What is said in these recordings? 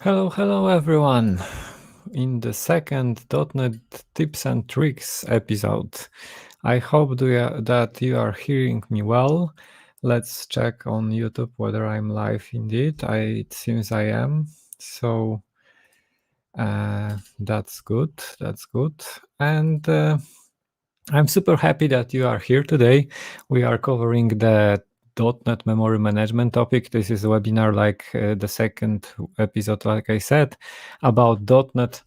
Hello everyone. In the second .NET Tips and Tricks episode, I hope that you are hearing me well. Let's check on YouTube whether I'm live indeed. It seems I am. So that's good. That's good. And I'm super happy that you are here today. We are covering the .NET memory management topic. This is a webinar like the second episode, like I said, about .NET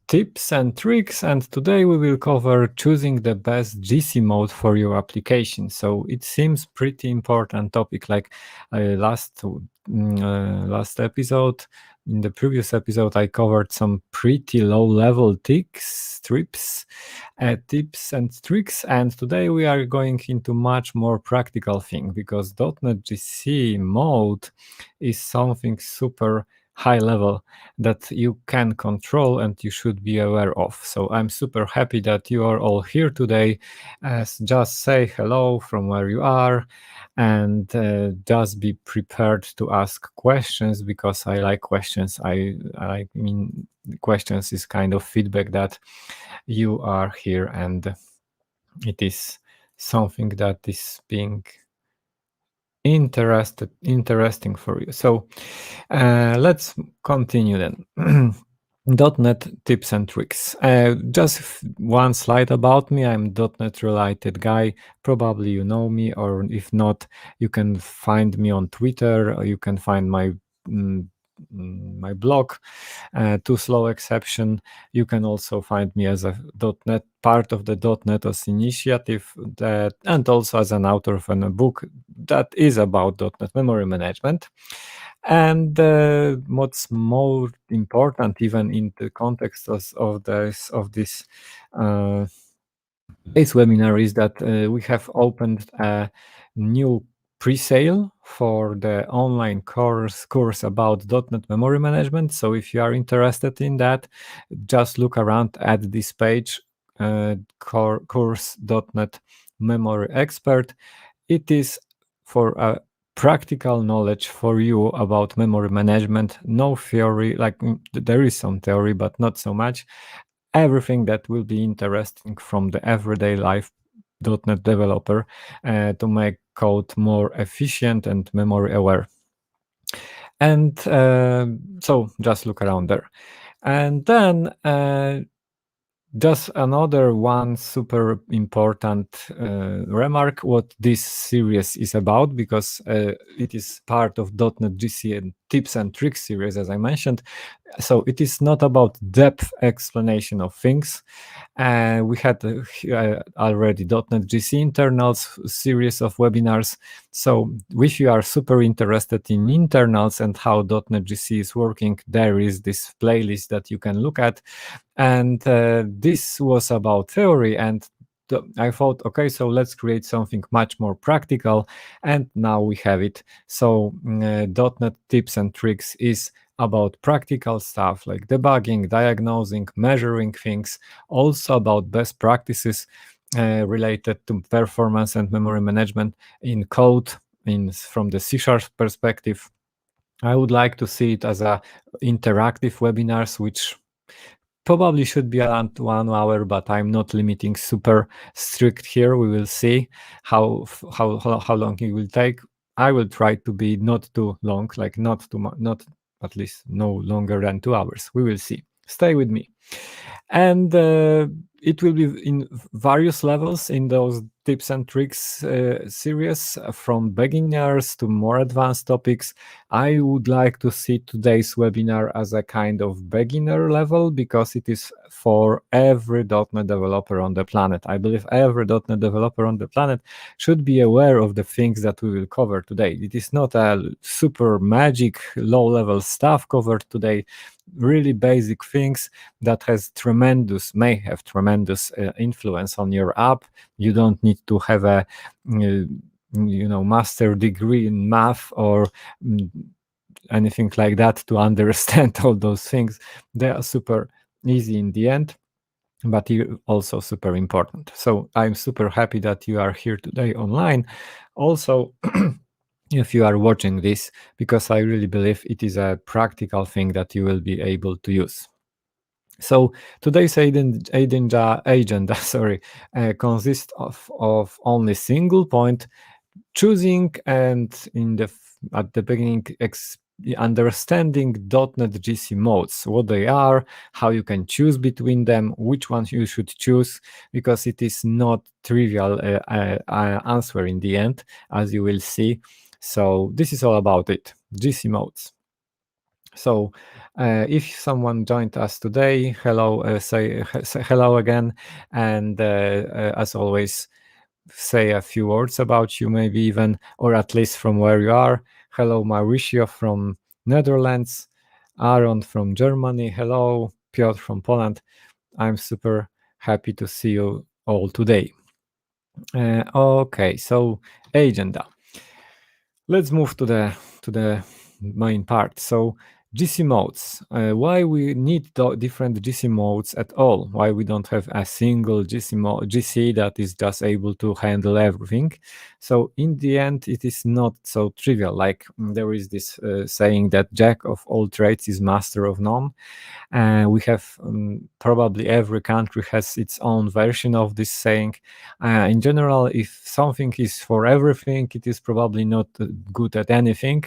tips and tricks. And today we will cover choosing the best GC mode for your application. So it seems pretty important topic like last episode. In the previous episode, I covered some pretty low-level tips and tricks, and today we are going into much more practical thing because .NET GC mode is something super high level that you can control and you should be aware of. So I'm super happy that you are all here today. Just say hello from where you are and just be prepared to ask questions because I like questions. I mean, questions is kind of feedback that you are here and it is something that is being interesting for you. So let's continue then. .NET tips and tricks. Just one slide about me. I'm .NET related guy. Probably you know me, or if not, you can find me on Twitter. Or you can find my my blog, Too Slow Exception. You can also find me as a .NET part of the .NET initiative, and also as an author of a book that is about .NET memory management. And what's more important, even in the context of this webinar, is that we have opened a new pre-sale for the online course about .NET memory management. So if you are interested in that, just look around at this page, course.NET Memory Expert. It is for a practical knowledge for you about memory management. No theory, like there is some theory, but not so much. Everything that will be interesting from the everyday life .NET developer to make code more efficient and memory aware. And so just look around there. And then just another one super important remark what this series is about, because it is part of .NET GC and Tips and Tricks series, as I mentioned. So it is not about depth explanation of things. We had already .NET GC internals series of webinars. So if you are super interested in internals and how .NET GC is working, there is this playlist that you can look at. And this was about theory, and I thought, okay, so let's create something much more practical, and now we have it. So .NET Tips and Tricks is about practical stuff like debugging, diagnosing, measuring things, also about best practices related to performance and memory management in code from the C# perspective. I would like to see it as a interactive webinars, which probably should be around 1 hour, but I'm not limiting super strict here. We will see how long it will take. I will try to be not too long, like not at least no longer than 2 hours. We will see. Stay with me. And it will be in various levels in those tips and tricks series, from beginners to more advanced topics. I would like to see today's webinar as a kind of beginner level because it is for every .NET developer on the planet. I believe every .NET developer on the planet should be aware of the things that we will cover today. It is not a super magic low-level stuff covered today. Really basic things that may have tremendous influence on your app. You don't need to have a master degree in math or anything like that to understand all those things. They are super easy in the end, but also super important. So I'm super happy that you are here today online. Also, if you are watching this, because I really believe it is a practical thing that you will be able to use. So today's agenda sorry, consists of only single point choosing, and at the beginning understanding .NET GC modes, what they are, how you can choose between them, which ones you should choose, because it is not trivial answer in the end, as you will see. So this is all about it, GC modes. So if someone joined us today, hello, say hello again, and as always, say a few words about you, maybe even, or at least from where you are. Hello, Mauricio from Netherlands, Aaron from Germany. Hello, Piotr from Poland. I'm super happy to see you all today. Okay, so agenda. Let's move to the main part. So GC modes. Why we need different GC modes at all? Why we don't have a single GC that is just able to handle everything? So in the end, it is not so trivial. Like there is this saying that jack of all trades is master of none. We have probably every country has its own version of this saying. In general, if something is for everything, it is probably not good at anything.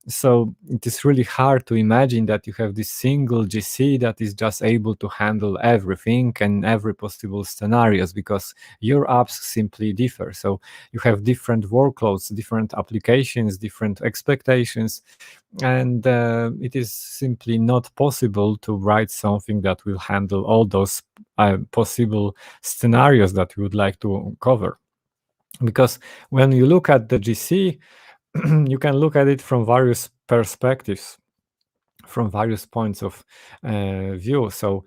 So it is really hard to imagine that you have this single GC that is just able to handle everything and every possible scenarios, because your apps simply differ. So you have different workloads, different applications, different expectations, and it is simply not possible to write something that will handle all those possible scenarios that we would like to cover. Because when you look at the GC, you can look at it from various perspectives, from various points of view. So,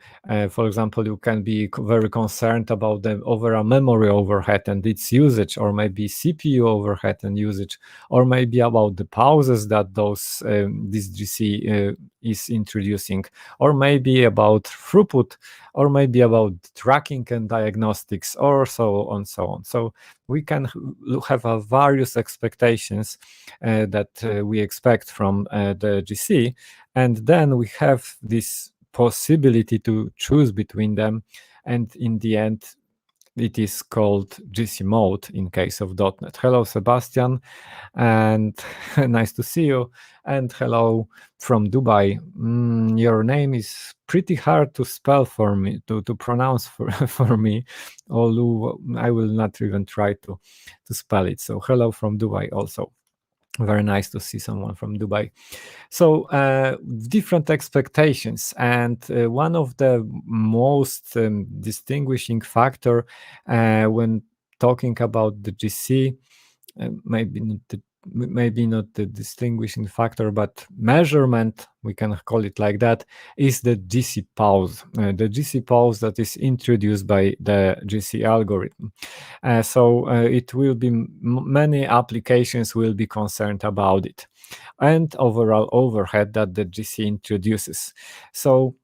for example, you can be very concerned about the overall memory overhead and its usage, or maybe CPU overhead and usage, or maybe about the pauses that this GC is introducing, or maybe about throughput, or maybe about tracking and diagnostics, or so on, so on. So we can have various expectations that we expect from the GC, and then we have this possibility to choose between them, and in the end it is called GC mode in case of .NET. Hello, Sebastian, and nice to see you. And hello from Dubai. Your name is pretty hard to spell for me, to pronounce for me, although I will not even try to spell it. So hello from Dubai also. Very nice to see someone from Dubai. So different expectations, and one of the most distinguishing factor when talking about the GC, maybe not the distinguishing factor, but measurement, we can call it like that, is the GC pause. The GC pause that is introduced by the GC algorithm. So it will be many applications will be concerned about it, and overall overhead that the GC introduces. So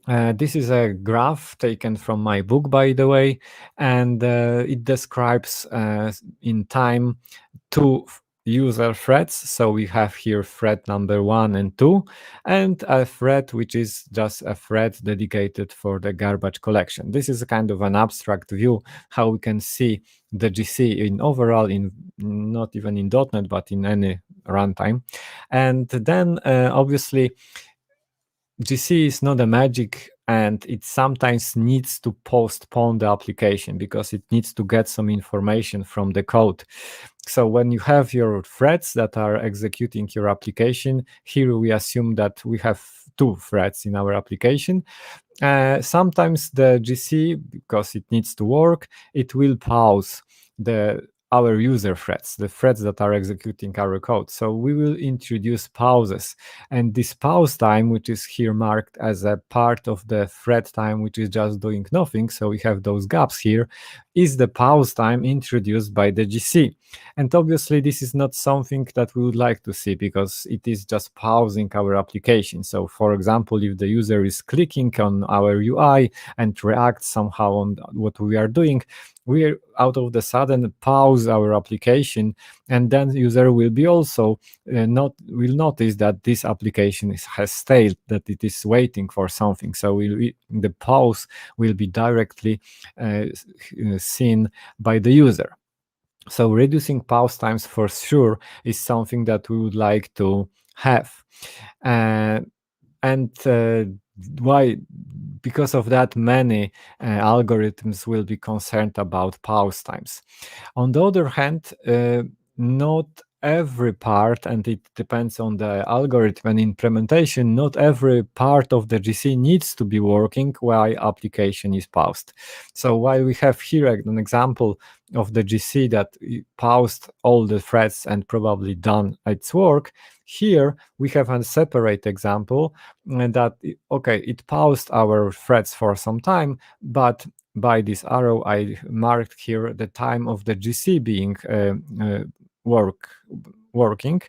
this is a graph taken from my book, by the way, and it describes in time two user threads. So we have here thread number 1 and 2, and a thread which is just a thread dedicated for the garbage collection. This is a kind of an abstract view how we can see the GC in overall, in not even in .NET, but in any runtime. And then obviously GC is not a magic, and it sometimes needs to postpone the application because it needs to get some information from the code. So when you have your threads that are executing your application, here we assume that we have two threads in our application. Sometimes the GC, because it needs to work, it will pause our user threads, the threads that are executing our code. So we will introduce pauses. And this pause time, which is here marked as a part of the thread time, which is just doing nothing, so we have those gaps here, is the pause time introduced by the GC. And obviously this is not something that we would like to see, because it is just pausing our application. So for example, if the user is clicking on our UI and reacts somehow on what we are doing, we out of the sudden pause our application, and then user will be also will notice that this application has stayed, that it is waiting for something. So the pause will be directly seen by the user. So reducing pause times for sure is something that we would like to have. And why? Because of that, many algorithms will be concerned about pause times. On the other hand, not every part, and it depends on the algorithm and implementation, not every part of the GC needs to be working while application is paused. So while we have here an example of the GC that paused all the threads and probably done its work, here we have a separate example that, okay, it paused our threads for some time, but by this arrow I marked here the time of the GC being working,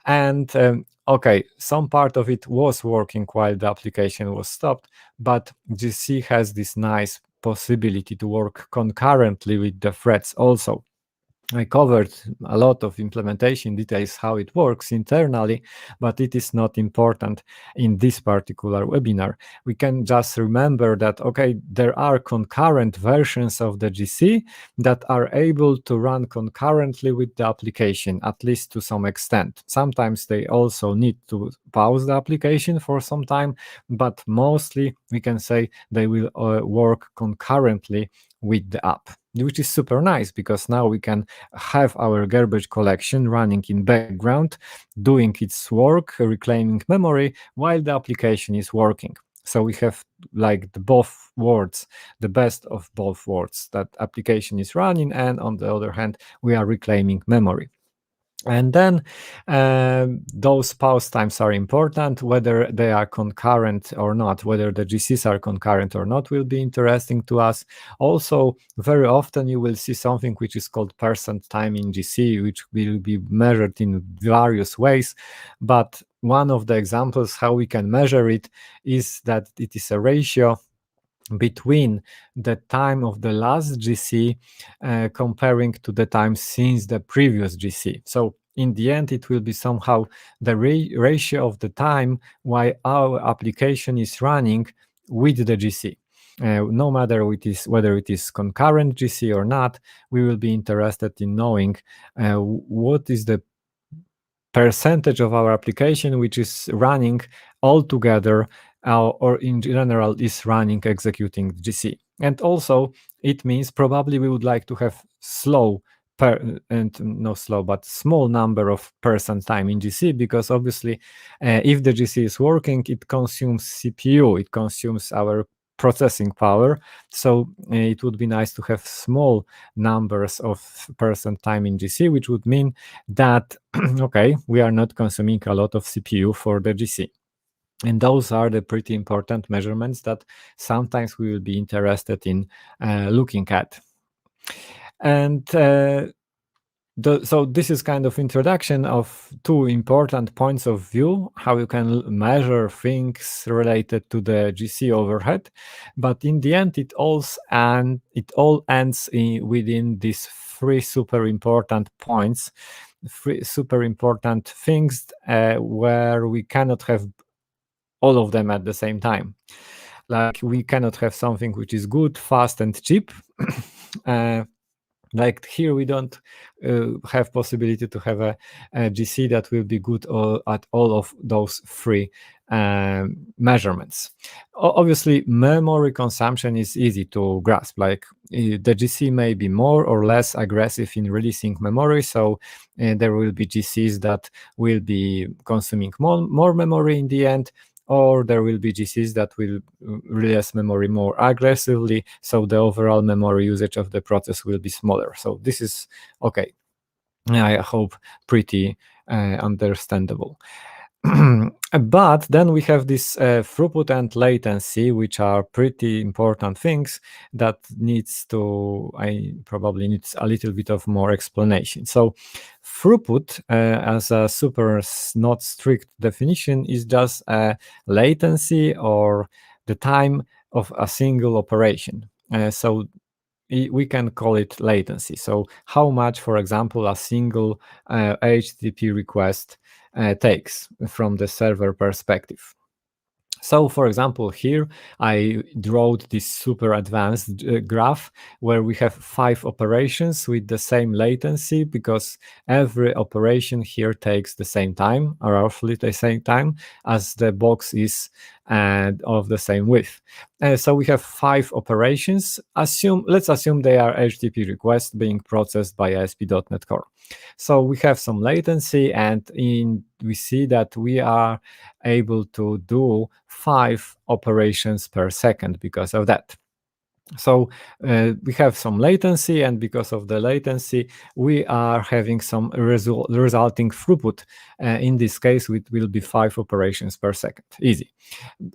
and okay, some part of it was working while the application was stopped, but GC has this nice possibility to work concurrently with the threads also. I covered a lot of implementation details, how it works internally, but it is not important in this particular webinar. We can just remember that, okay, there are concurrent versions of the GC that are able to run concurrently with the application, at least to some extent. Sometimes they also need to pause the application for some time, but mostly we can say they will work concurrently with the app, which is super nice, because now we can have our garbage collection running in background, doing its work, reclaiming memory while the application is working. So we have like both worlds, the best of both worlds, that application is running, and on the other hand, we are reclaiming memory. And then those pause times are important. Whether they are concurrent or not, whether the GCs are concurrent or not, will be interesting to us. Also, very often you will see something which is called percent time in GC, which will be measured in various ways. But one of the examples how we can measure it is that it is a ratio between the time of the last GC comparing to the time since the previous GC. So in the end, it will be somehow the ratio of the time while our application is running with the GC. No matter whether it is concurrent GC or not, we will be interested in knowing what is the percentage of our application which is running all together, or in general is running, executing GC. And also it means probably we would like to have slow and not slow, but small number of percent time in GC, because obviously if the GC is working, it consumes CPU, it consumes our processing power. So it would be nice to have small numbers of percent time in GC, which would mean that okay, we are not consuming a lot of CPU for the GC. And those are the pretty important measurements that sometimes we will be interested in looking at. And so this is kind of introduction of two important points of view, how you can measure things related to the GC overhead. But in the end, it all ends within these three super important points, three super important things where we cannot have all of them at the same time. Like we cannot have something which is good, fast, and cheap. Like here, we don't have possibility to have a GC that will be good at all of those three measurements. Obviously, memory consumption is easy to grasp. Like the GC may be more or less aggressive in releasing memory, so there will be GCs that will be consuming more memory in the end, or there will be GCs that will release memory more aggressively, so the overall memory usage of the process will be smaller. So this is, okay, I hope pretty understandable. But then we have this throughput and latency, which are pretty important things that probably needs a little bit of more explanation. So throughput, as a super not strict definition, is just a latency or the time of a single operation. So we can call it latency. So how much, for example, a single HTTP request takes from the server perspective. So, for example, here I wrote this super advanced graph where we have 5 operations with the same latency, because every operation here takes the same time, or roughly the same time, as the box is of the same width. So we have 5 operations. Let's assume they are HTTP requests being processed by ASP.NET Core. So we have some latency, and we see that we are able to do 5 operations per second because of that. So we have some latency, and because of the latency, we are having some resulting throughput. In this case, it will be 5 operations per second. Easy.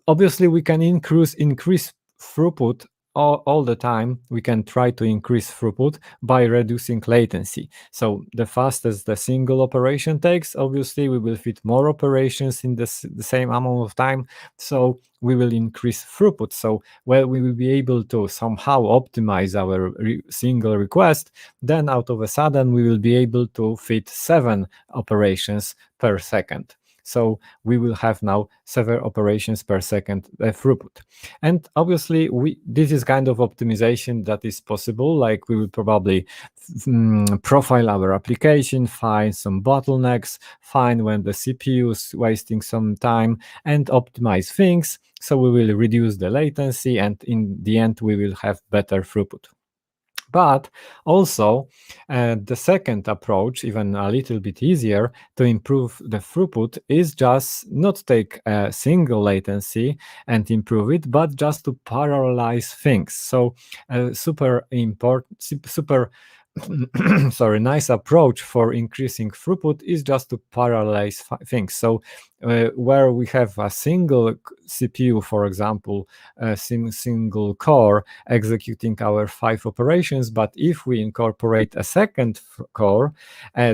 Obviously, we can increase throughput all the time. We can try to increase throughput by reducing latency. So the fastest the single operation takes, obviously we will fit more operations in the same amount of time. So we will increase throughput. So we will be able to somehow optimize our single request. Then out of a sudden, we will be able to fit 7 operations per second. So we will have now 7 operations per second throughput. And obviously, this is kind of optimization that is possible. Like, we will probably profile our application, find some bottlenecks, find when the CPU is wasting some time, and optimize things. So we will reduce the latency, and in the end, we will have better throughput. But also, the second approach, even a little bit easier to improve the throughput, is just not take a single latency and improve it, but just to parallelize things. So super sorry, nice approach for increasing throughput is just to parallelize things. So where we have a single CPU, for example, a single core executing our 5 operations, but if we incorporate a second core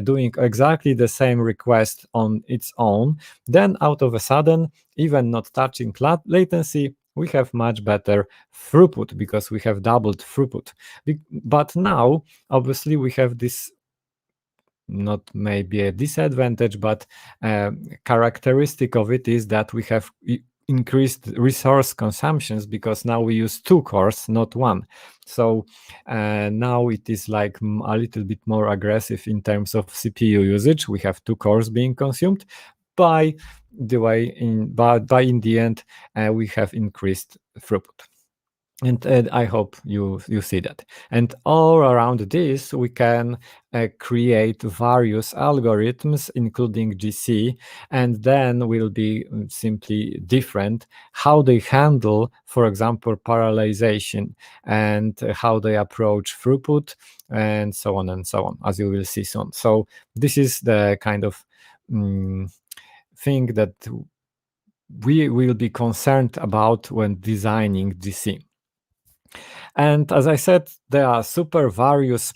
doing exactly the same request on its own, then out of a sudden, even not touching latency, we have much better throughput because we have doubled throughput. But now, obviously, we have this, not maybe a disadvantage, but characteristic of it is that we have increased resource consumptions, because now we use 2 cores, not 1. So now it is like a little bit more aggressive in terms of CPU usage. We have 2 cores being consumed. By the way, by in the end, we have increased throughput. And I hope you see that. And all around this, we can create various algorithms, including GC, and then will be simply different how they handle, for example, parallelization, and how they approach throughput, and so on, as you will see soon. So this is the kind of thing that we will be concerned about when designing GC. And as I said, there are super various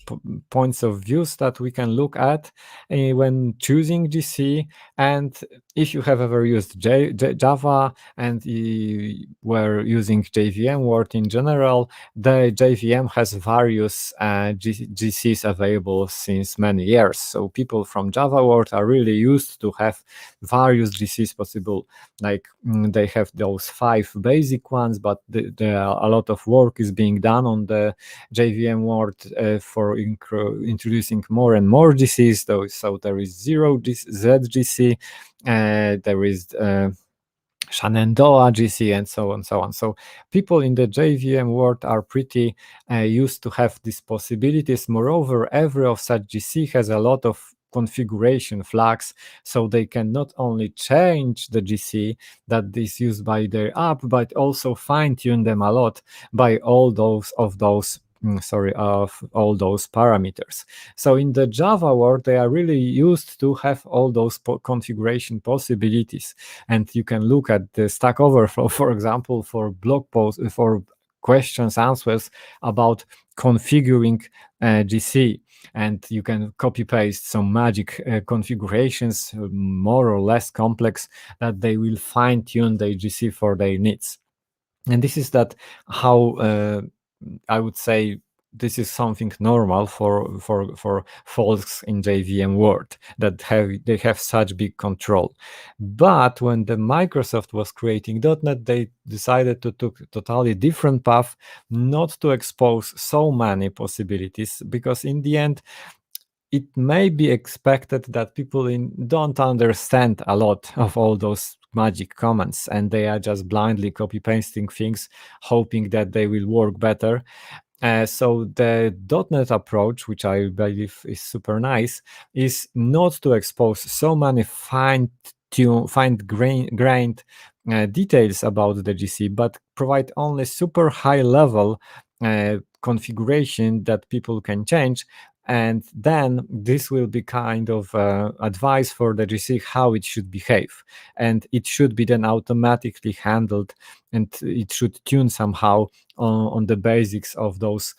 points of views that we can look at when choosing GC. And if you have ever used Java and you were using JVM world in general, the JVM has various GCs available since many years. So people from Java world are really used to have various GCs possible. Like they have those 5 basic ones, but there are a lot of work is being done on the JVM world for introducing more and more GCs. So there is ZGC, there is Shenandoah GC, and so on. So people in the JVM world are pretty used to have these possibilities. Moreover, every of such GC has a lot of configuration flags, so they can not only change the GC that is used by their app, but also fine-tune them a lot by all those parameters. So in the Java world, they are really used to have all those configuration possibilities. And you can look at the Stack Overflow, for example, for blog posts, for questions, answers about configuring GC. And you can copy paste some magic configurations, more or less complex, that they will fine tune the GC for their needs. And this is how I would say this is something normal for folks in JVM world that they have such big control. But when the Microsoft was creating .NET, they decided to take totally different path, not to expose so many possibilities, because in the end, it may be expected that people don't understand a lot of all those magic commands, and they are just blindly copy pasting things, hoping that they will work better. So the .NET approach, which I believe is super nice, is not to expose so many fine-grained details about the GC, but provide only super high-level configuration that people can change. And then this will be kind of advice for the GC how it should behave. And it should be then automatically handled, and it should tune somehow on the basics of those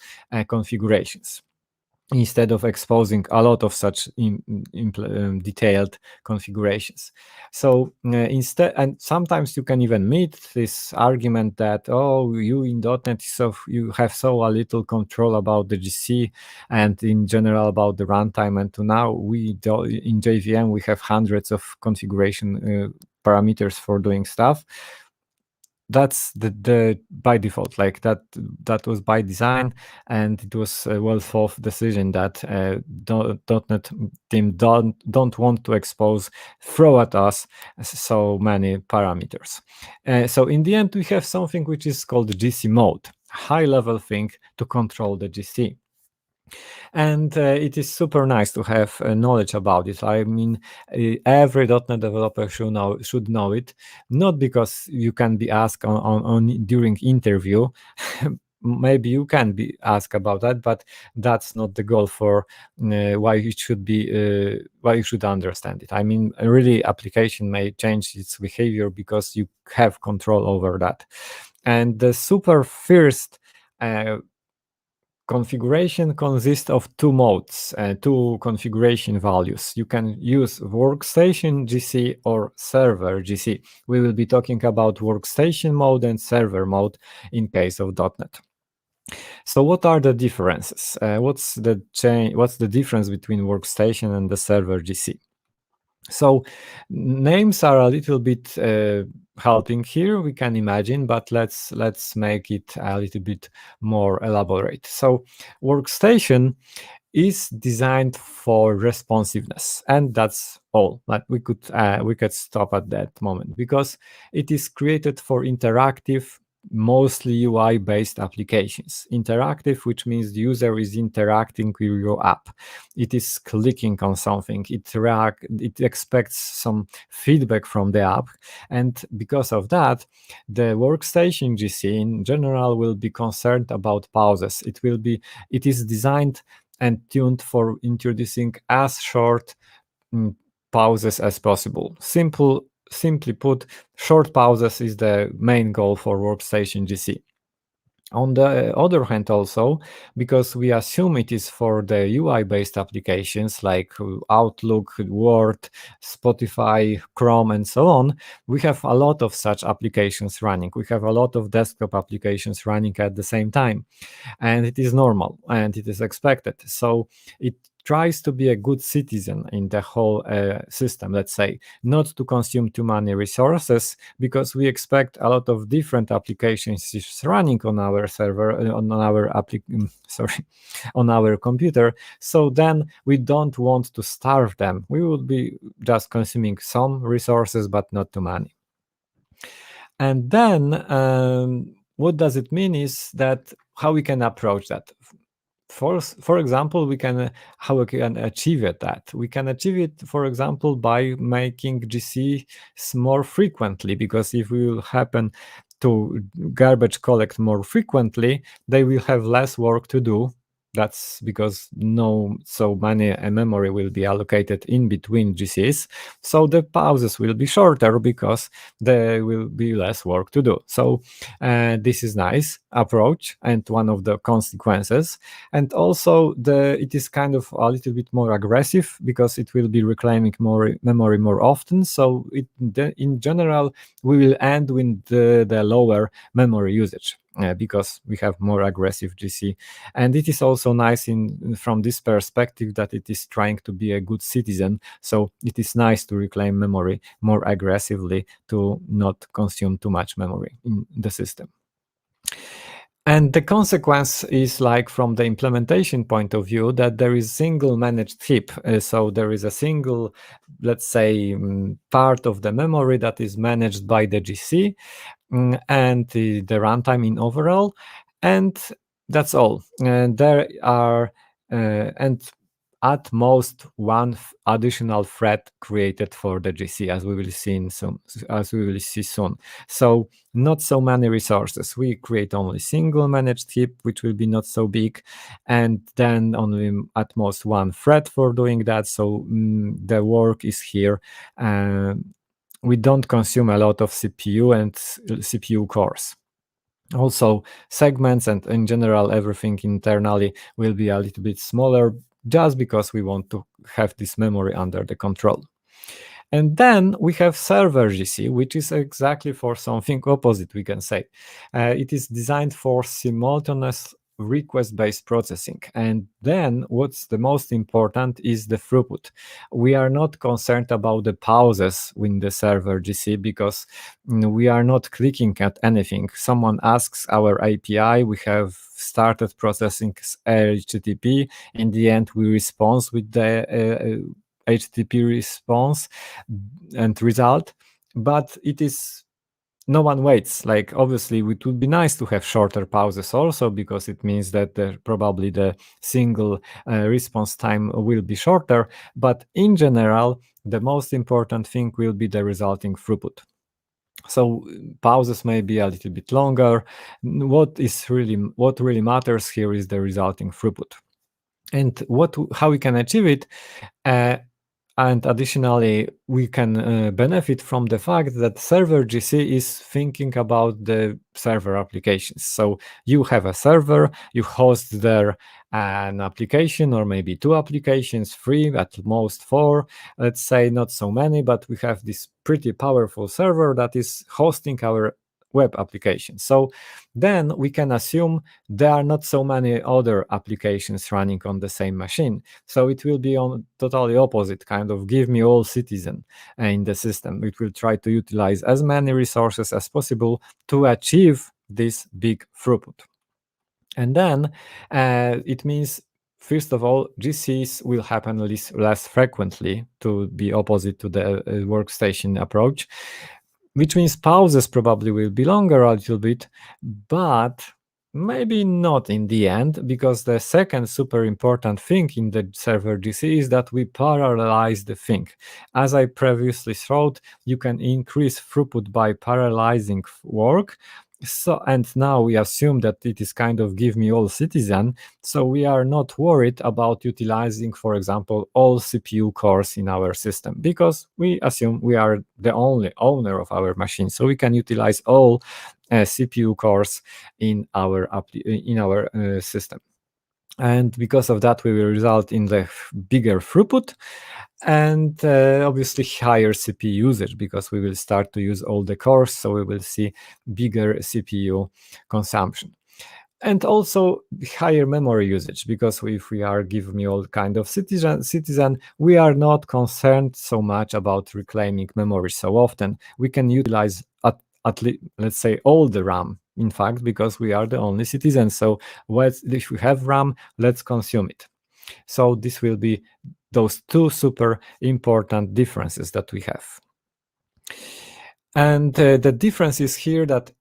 configurations, instead of exposing a lot of such detailed configurations. So instead, and sometimes you can even meet this argument that, oh, you in .NET, so you have so a little control about the GC and in general about the runtime, and to now in JVM we have hundreds of configuration parameters for doing stuff. That's the by default, like that was by design, and it was a well thought decision that .NET team don't want to throw at us so many parameters. So in the end, we have something which is called GC mode, high level thing to control the GC. And it is super nice to have knowledge about it. I mean, every .NET developer should know it, not because you can be asked on during interview. Maybe you can be asked about that, but that's not the goal for why you should understand it. I mean, really, application may change its behavior because you have control over that. And the super first configuration consists of two modes, two configuration values. You can use Workstation GC or Server GC. We will be talking about Workstation mode and Server mode in case of .NET. So what are the differences? What's the difference between Workstation and the Server GC? So names are a little bit helping here, we can imagine, but let's make it a little bit more elaborate. So Workstation is designed for responsiveness, and that's all. Like we could stop at that moment, because it is created for interactive, mostly UI based applications. Interactive, which means the user is interacting with your app. It is clicking on something, it expects some feedback from the app, and because of that, the Workstation GC in general will be concerned about pauses. It is designed and tuned for introducing as short pauses as possible. Simply put, short pauses is the main goal for Workstation GC. On the other hand, also, because we assume it is for the UI-based applications like Outlook, Word, Spotify, Chrome, and so on, we have a lot of such applications running. We have a lot of desktop applications running at the same time, and it is normal and it is expected. So it tries to be a good citizen in the whole system, let's say, not to consume too many resources, because we expect a lot of different applications running on our server, on our computer. So then we don't want to starve them. We would be just consuming some resources, but not too many. And then what does it mean is that how we can approach that. For example, how we can achieve that. We can achieve it, for example, by making GC more frequently, because if we will happen to garbage collect more frequently, they will have less work to do. That's because no so many memory will be allocated in between GCs. So the pauses will be shorter because there will be less work to do. So this is nice approach and one of the consequences. And also it is kind of a little bit more aggressive because it will be reclaiming more memory more often. So in general, we will end with the lower memory usage. because we have more aggressive GC. And it is also nice from this perspective that it is trying to be a good citizen. So it is nice to reclaim memory more aggressively to not consume too much memory in the system. And the consequence is, like, from the implementation point of view, that there is single managed heap. So there is a single, let's say, part of the memory that is managed by the GC and the runtime in overall. And that's all. And there are, and at most one additional thread created for the GC, as we will see soon. So not so many resources. We create only single managed heap, which will be not so big, and then only at most one thread for doing that. So the work is here. We don't consume a lot of CPU and CPU cores. Also, segments and in general everything internally will be a little bit smaller, just because we want to have this memory under the control. And then we have server GC, which is exactly for something opposite, we can say. It is designed for simultaneous request-based processing. And then what's the most important is the throughput. We are not concerned about the pauses in the server GC because we are not clicking at anything. Someone asks our API, we have started processing HTTP. In the end, we respond with the HTTP response and result, but it is no one waits. Like, obviously it would be nice to have shorter pauses also, because it means that probably the single response time will be shorter, but in general the most important thing will be the resulting throughput. So pauses may be a little bit longer. What really matters here is the resulting throughput. And how we can achieve it. And additionally, we can benefit from the fact that server GC is thinking about the server applications. So you have a server, you host there an application, or maybe two applications, 3, at most 4, let's say, not so many, but we have this pretty powerful server that is hosting our web application. So then we can assume there are not so many other applications running on the same machine. So it will be on totally opposite, kind of give me all citizen in the system. It will try to utilize as many resources as possible to achieve this big throughput. And then it means, first of all, GCs will happen less frequently, to be opposite to the workstation approach, which means pauses probably will be longer a little bit, but maybe not in the end, because the second super important thing in the server GC is that we parallelize the thing. As I previously showed, you can increase throughput by parallelizing work. So, and now we assume that it is kind of give me all citizen, so we are not worried about utilizing, for example, all CPU cores in our system, because we assume we are the only owner of our machine, so we can utilize all CPU cores in our system. And because of that, we will result in the bigger throughput and obviously higher CPU usage, because we will start to use all the cores, so we will see bigger CPU consumption. And also higher memory usage, because if we are giving me all kind of citizen, we are not concerned so much about reclaiming memory so often. We can utilize at least, let's say, all the RAM, in fact, because we are the only citizen. So if we have RAM, let's consume it. So this will be those two super important differences that we have. And the difference is here that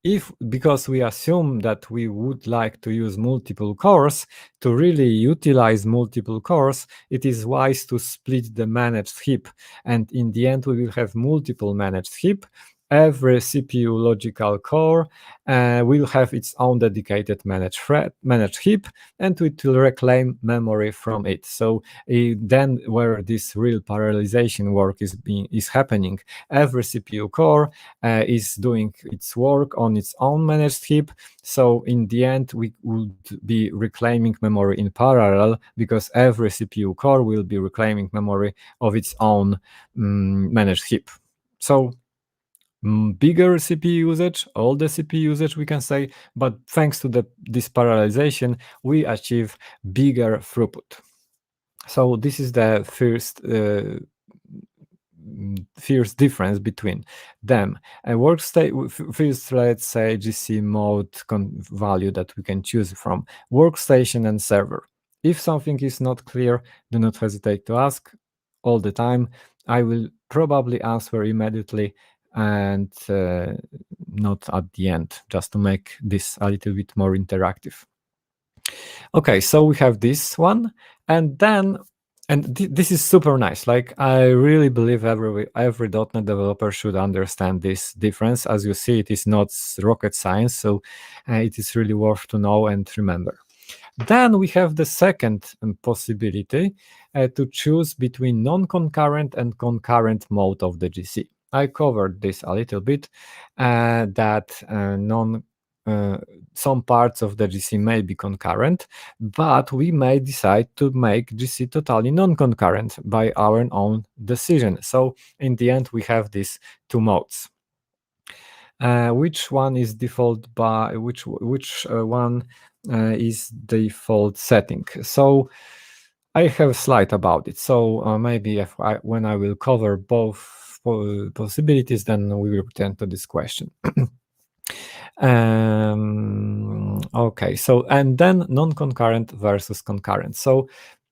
because we assume that we would like to use multiple cores, to really utilize multiple cores, it is wise to split the managed heap. And in the end, we will have multiple managed heap. Every CPU logical core will have its own dedicated managed heap, and it will reclaim memory from it. So then where this real parallelization work is happening, every CPU core is doing its work on its own managed heap. So in the end, we would be reclaiming memory in parallel, because every CPU core will be reclaiming memory of its own managed heap. So bigger CPU usage, all the CPU usage we can say, but thanks to this parallelization, we achieve bigger throughput. So this is the first difference between them. A first, let's say, GC mode value that we can choose from workstation and server. If something is not clear, do not hesitate to ask all the time. I will probably answer immediately and not at the end, just to make this a little bit more interactive. Okay, so we have this one, and then, this is super nice. Like, I really believe every .NET developer should understand this difference. As you see, it is not rocket science, so it is really worth to know and remember. Then we have the second possibility to choose between non-concurrent and concurrent mode of the GC. I covered this a little bit, that some parts of the GC may be concurrent, but we may decide to make GC totally non-concurrent by our own decision. So in the end, we have these two modes. Which one is default by which one is default setting? So I have a slide about it. So maybe when I will cover both possibilities, then we will return to this question. Okay, so and then non-concurrent versus concurrent. So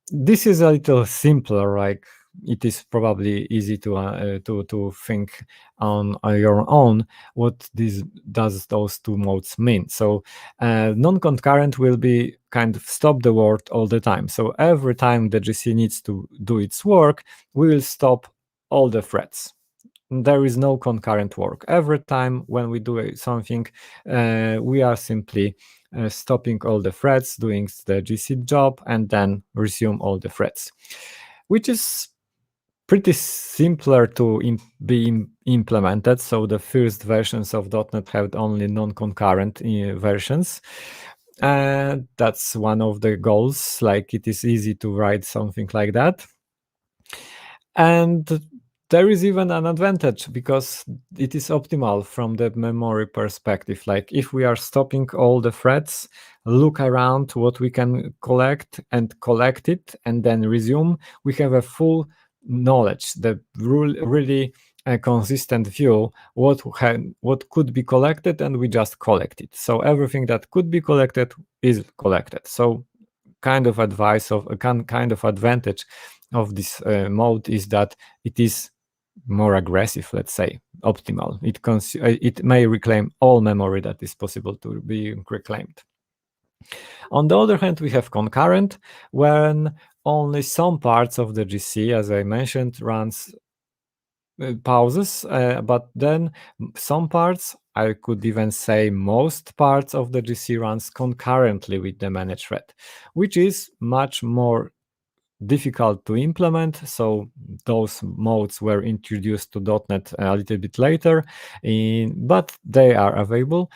this is a little simpler. Like, it is probably easy to think on your own what does those two modes mean. So non-concurrent will be kind of stop the work all the time. So every time the GC needs to do its work, we will stop all the threads. There is no concurrent work. Every time when we do something, we are simply stopping all the threads, doing the GC job, and then resume all the threads, which is pretty simpler to be implemented. So the first versions of .NET have only non-concurrent versions. That's one of the goals. Like, it is easy to write something like that. And there is even an advantage because it is optimal from the memory perspective. Like, if we are stopping all the threads, look around what we can collect and collect it and then resume, we have a full knowledge, the really a consistent view what could be collected, and we just collect it. So everything that could be collected is collected. So kind of advice of kind of advantage of this mode is that it is more aggressive, let's say, optimal. It may reclaim all memory that is possible to be reclaimed. On the other hand, we have concurrent, when only some parts of the GC, as I mentioned, runs pauses, but then some parts, I could even say most parts of the GC runs concurrently with the managed thread, which is much more difficult to implement. So those modes were introduced to .NET a little bit later, but they are available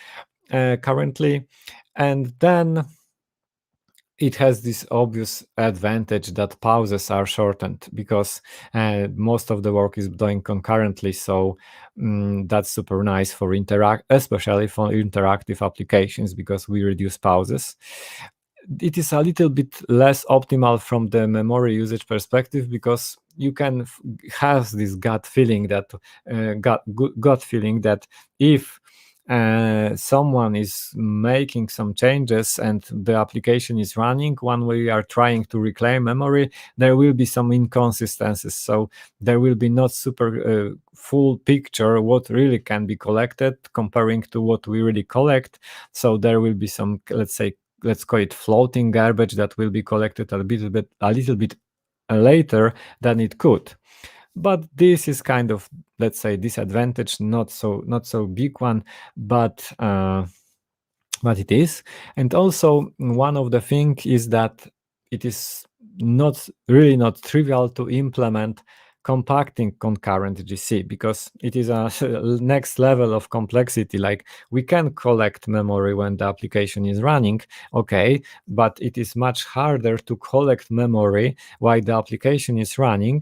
currently. And then it has this obvious advantage that pauses are shortened because most of the work is done concurrently. So that's super nice for especially for interactive applications, because we reduce pauses. It is a little bit less optimal from the memory usage perspective, because you can have this gut feeling that if someone is making some changes and the application is running when we are trying to reclaim memory, there will be some inconsistencies. So there will be not super full picture what really can be collected comparing to what we really collect. So there will be some, let's call it floating garbage that will be collected a little bit later than it could. But this is kind of, let's say, disadvantage, not so big one, but it is. And also one of the things is that it is not trivial to implement compacting concurrent GC, because it is a next level of complexity. Like, we can collect memory when the application is running, okay, but it is much harder to collect memory while the application is running.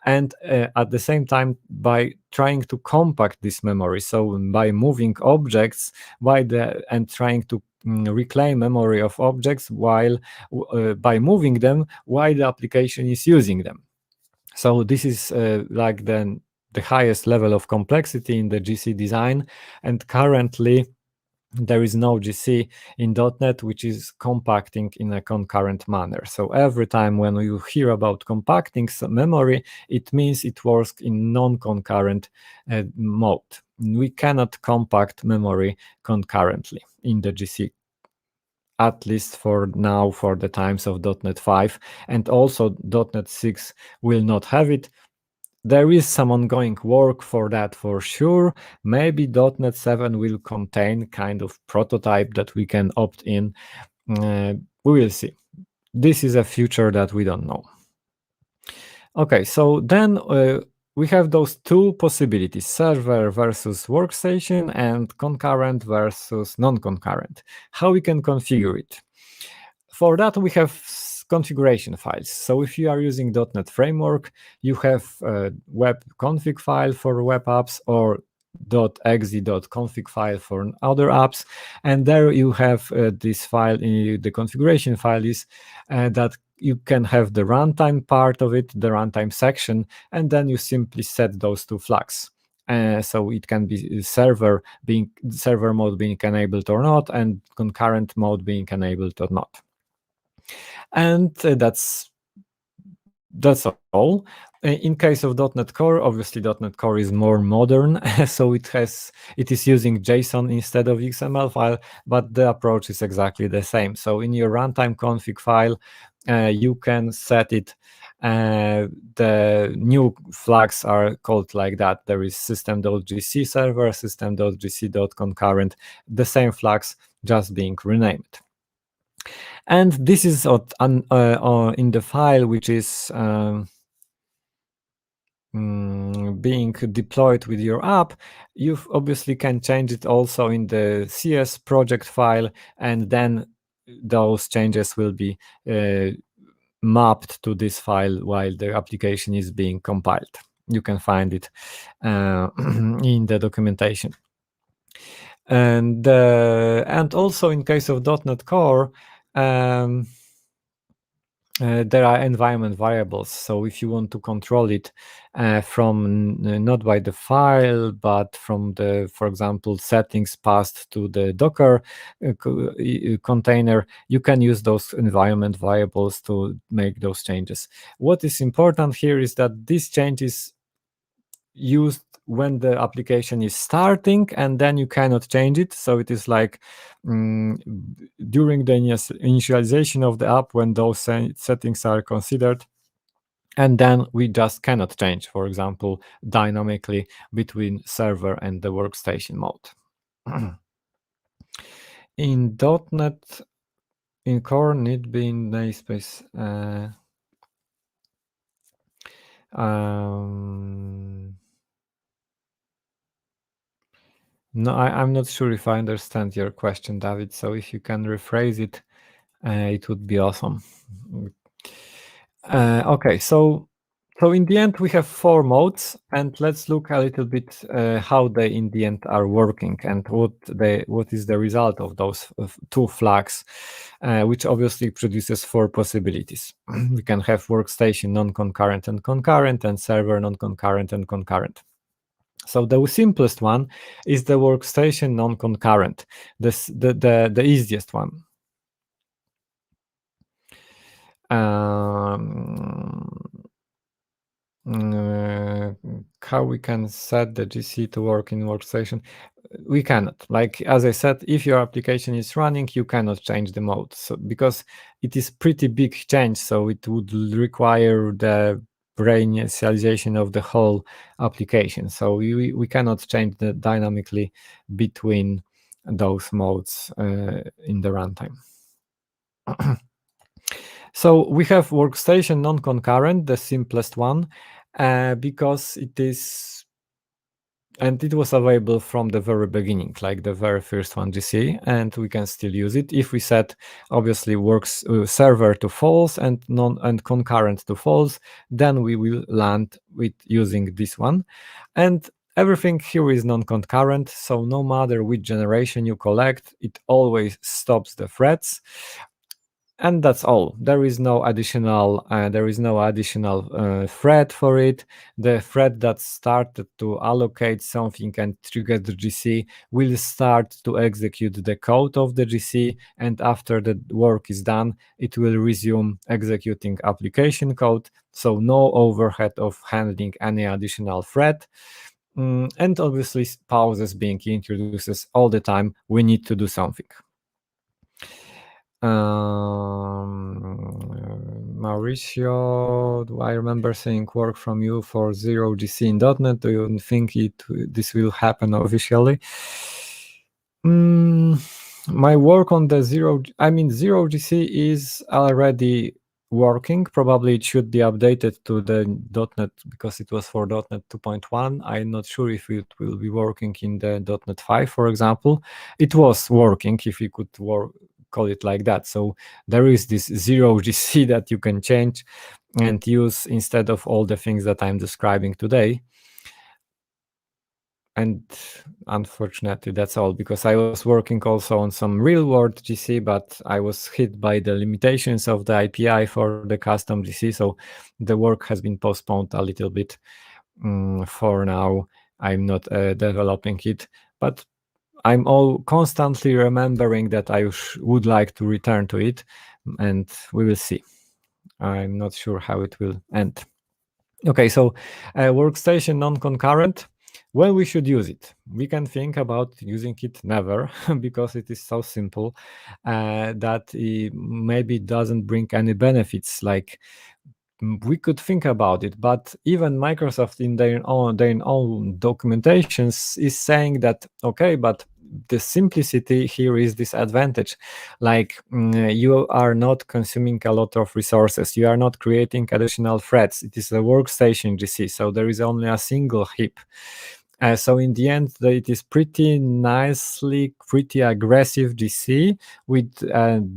and at the same time by trying to compact this memory. So by moving objects and trying to reclaim memory of objects while by moving them while the application is using them. So this is like the highest level of complexity in the GC design, and currently there is no GC in .NET which is compacting in a concurrent manner. So every time when you hear about compacting memory, it means it works in non-concurrent mode. We cannot compact memory concurrently in the GC, at least for now, for the times of .NET 5, and also .NET 6 will not have it. There is some ongoing work for that for sure. Maybe .NET 7 will contain kind of prototype that we can opt in. We will see. This is a future that we don't know. Okay, so then we have those two possibilities, server versus workstation and concurrent versus non-concurrent. How we can configure it? For that, we have configuration files. So if you are using .NET Framework, you have a web config file for web apps or .exe.config file for other apps, and there you have this file in the configuration file is that you can have the runtime part of it, the runtime section, and then you simply set those two flags. So it can be server mode being enabled or not, and concurrent mode being enabled or not. And that's all. In case of .NET Core, obviously .NET Core is more modern, so it is using JSON instead of XML file, but the approach is exactly the same. So in your runtime config file, you can set it. The new flags are called like that. There is system.gc server, system.gc.concurrent, the same flags just being renamed. And this is in the file which is being deployed with your app. You obviously can change it also in the CS project file, and then those changes will be mapped to this file while the application is being compiled. You can find it in the documentation. And also in case of .NET Core, there are environment variables. So if you want to control it from not by the file, but from the, for example, settings passed to the Docker container, you can use those environment variables to make those changes. What is important here is that this change is used when the application is starting, and then you cannot change it. So it is like during the initialization of the app when those settings are considered, and then we just cannot change, for example, dynamically between server and the workstation mode. In .NET, in core need be in namespace. No, I'm not sure if I understand your question, David. So if you can rephrase it, it would be awesome. Okay, so in the end we have 4 modes, and let's look a little bit how they in the end are working and what is the result of those 2 flags, which obviously produces 4 possibilities. We can have workstation non-concurrent and concurrent, and server non-concurrent and concurrent. So the simplest one is the workstation non-concurrent, the easiest one. How we can set the GC to work in workstation? We cannot. Like, as I said, if your application is running, you cannot change the mode. So because it is pretty big change, so it would require the reinitialization of the whole application. So we cannot change the dynamically between those modes in the runtime. So we have workstation non-concurrent, the simplest one, because it is and it was available from the very beginning, like the very first one GC, and we can still use it if we set obviously works server to false and concurrent to false. Then we will land with using this one, and everything here is non-concurrent. So no matter which generation you collect, it always stops the threads. And that's all. There is no additional thread for it. The thread that started to allocate something and trigger the GC will start to execute the code of the GC, and after the work is done, it will resume executing application code. So no overhead of handling any additional thread. And obviously pauses being introduced all the time. We need to do something. Mauricio, do I remember seeing work from you for zero GC in .NET? Do you think this will happen officially? My work on the zero GC is already working. Probably it should be updated to the .NET because it was for .NET 2.1. I'm not sure if it will be working in the .NET 5, for example. It was working, if you could call it like that. So there is this zero GC that you can change and use instead of all the things that I'm describing today. And unfortunately, that's all, because I was working also on some real-world GC, but I was hit by the limitations of the API for the custom GC, so the work has been postponed a little bit. For now, I'm not developing it, but I'm constantly remembering that I would like to return to it, and we will see. I'm not sure how it will end. Okay, so Workstation Non-Concurrent, when we should use it? We can think about using it never, because it is so simple that it maybe doesn't bring any benefits. Like, we could think about it, but even Microsoft in their own documentations is saying that, okay, but the simplicity here is this advantage. Like, you are not consuming a lot of resources. You are not creating additional threads. It is a workstation GC, so there is only a single heap. So in the end, it is pretty aggressive GC with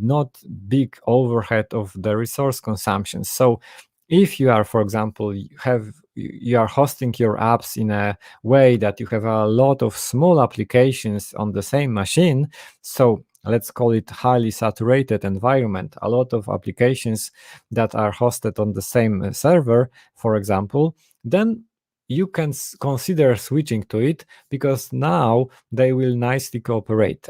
not big overhead of the resource consumption. So if you are, for example, you are hosting your apps in a way that you have a lot of small applications on the same machine, so let's call it highly saturated environment, a lot of applications that are hosted on the same server, for example, then you can consider switching to it, because now they will nicely cooperate.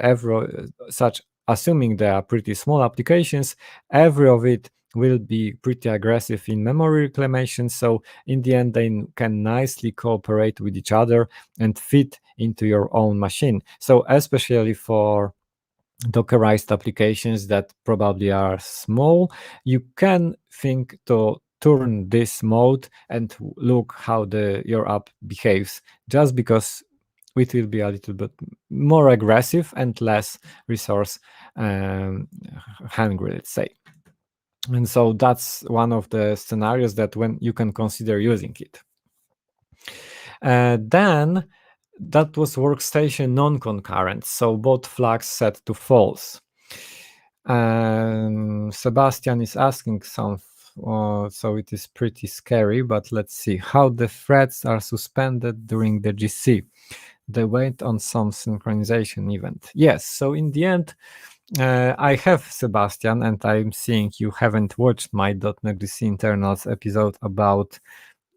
Assuming they are pretty small applications, every of it will be pretty aggressive in memory reclamation. So in the end, they can nicely cooperate with each other and fit into your own machine. So especially for Dockerized applications that probably are small, you can think to turn this mode and look how your app behaves, just because it will be a little bit more aggressive and less resource hungry, let's say. And so that's one of the scenarios that when you can consider using it. Then that was workstation non-concurrent, so both flags set to false. Sebastian is asking something, so it is pretty scary, but let's see how the threads are suspended during the GC. They wait on some synchronization event. Yes, so in the end, I have, Sebastian, and I'm seeing you haven't watched my .NET GC internals episode about,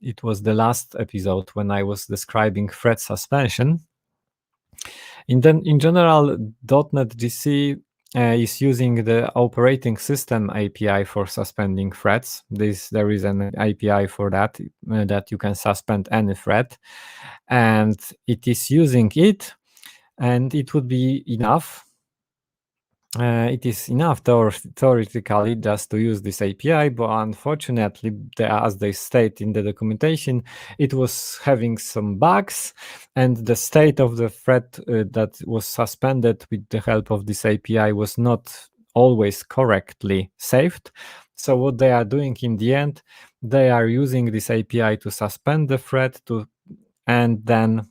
it was the last episode when I was describing thread suspension. In general, .NET GC is using the operating system API for suspending threads. There is an API for that, that you can suspend any thread, and it is using it, and it would be enough. It is enough theoretically just to use this API, but unfortunately, as they state in the documentation, it was having some bugs, and the state of the thread that was suspended with the help of this API was not always correctly saved. So what they are doing in the end, they are using this API to suspend the thread and then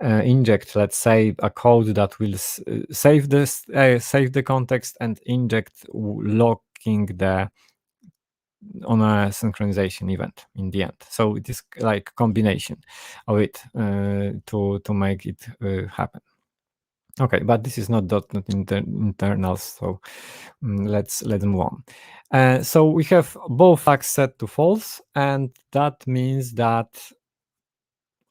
inject, let's say, a code that will save the context and inject locking on a synchronization event in the end. So it is like combination of it to make it happen. Okay, but this is not .NET internals, so let's move on. So we have both flags set to false, and that means that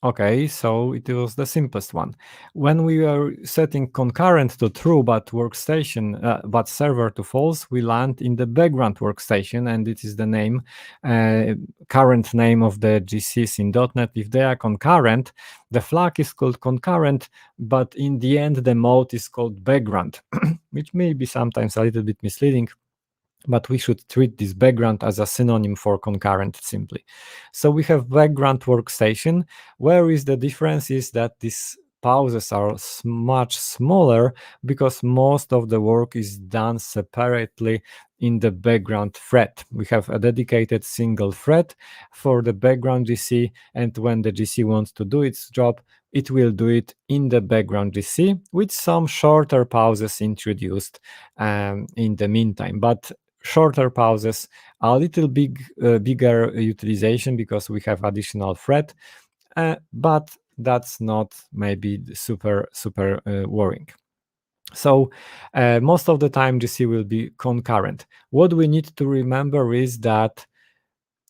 okay, so it was the simplest one. When we are setting concurrent to true but workstation but server to false, we land in the background workstation, and it is the name, current name of the GCs in .NET. If they are concurrent, the flag is called concurrent, but in the end the mode is called background, which may be sometimes a little bit misleading. But we should treat this background as a synonym for concurrent simply. So we have background workstation. Where is the difference is that these pauses are much smaller because most of the work is done separately in the background thread. We have a dedicated single thread for the background GC, and when the GC wants to do its job, it will do it in the background GC with some shorter pauses introduced in the meantime. But shorter pauses, a little bigger utilization because we have additional thread, but that's not maybe super worrying. So most of the time GC will be concurrent. What we need to remember is that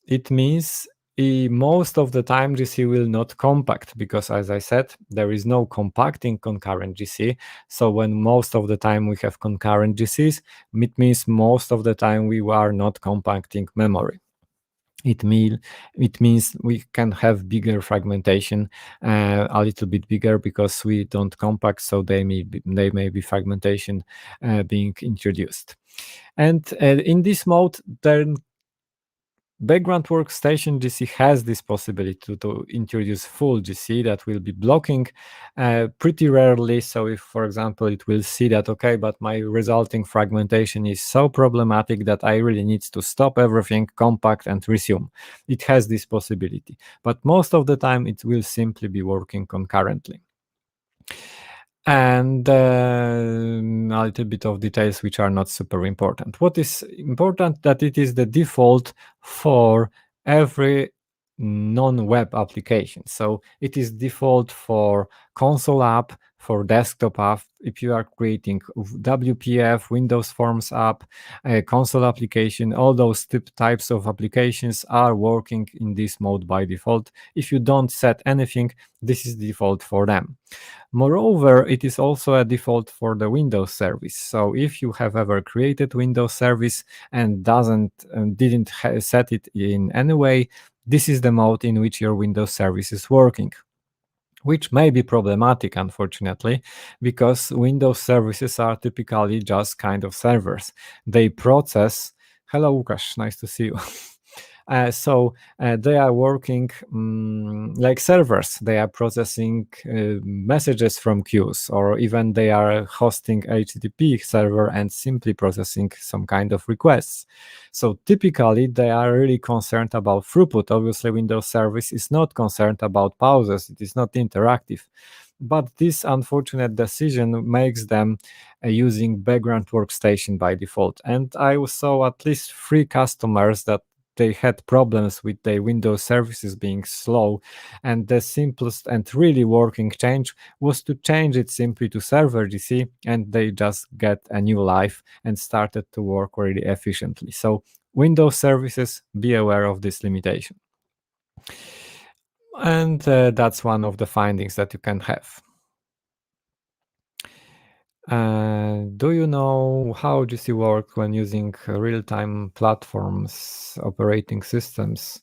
it means most of the time GC will not compact because, as I said, there is no compacting concurrent GC. So when most of the time we have concurrent GCs, it means most of the time we are not compacting memory. It means we can have bigger fragmentation, a little bit bigger because we don't compact, so they may be fragmentation being introduced. And in this mode, then background workstation GC has this possibility to introduce full GC that will be blocking pretty rarely. So if, for example, it will see that, okay, but my resulting fragmentation is so problematic that I really need to stop everything, compact, and resume. It has this possibility. But most of the time, it will simply be working concurrently. And a little bit of details which are not super important. What is important that it is the default for every non-web application. So it is default for console app, for desktop app. If you are creating WPF, Windows Forms app, console application, all those types of applications are working in this mode by default. If you don't set anything, this is default for them. Moreover, it is also a default for the Windows service. So if you have ever created Windows service and didn't set it in any way, this is the mode in which your Windows service is working, which may be problematic, unfortunately, because Windows services are typically just kind of servers. They process. Hello, Łukasz, nice to see you. So they are working like servers. They are processing messages from queues, or even they are hosting HTTP server and simply processing some kind of requests. So typically they are really concerned about throughput. Obviously, Windows Service is not concerned about pauses. It is not interactive. But this unfortunate decision makes them using background workstation by default. And I saw at least 3 customers that they had problems with their Windows services being slow, and the simplest and really working change was to change it simply to server GC, and they just get a new life and started to work really efficiently. So Windows services, be aware of this limitation. And that's one of the findings that you can have. Do you know how GC works when using real-time platforms, operating systems?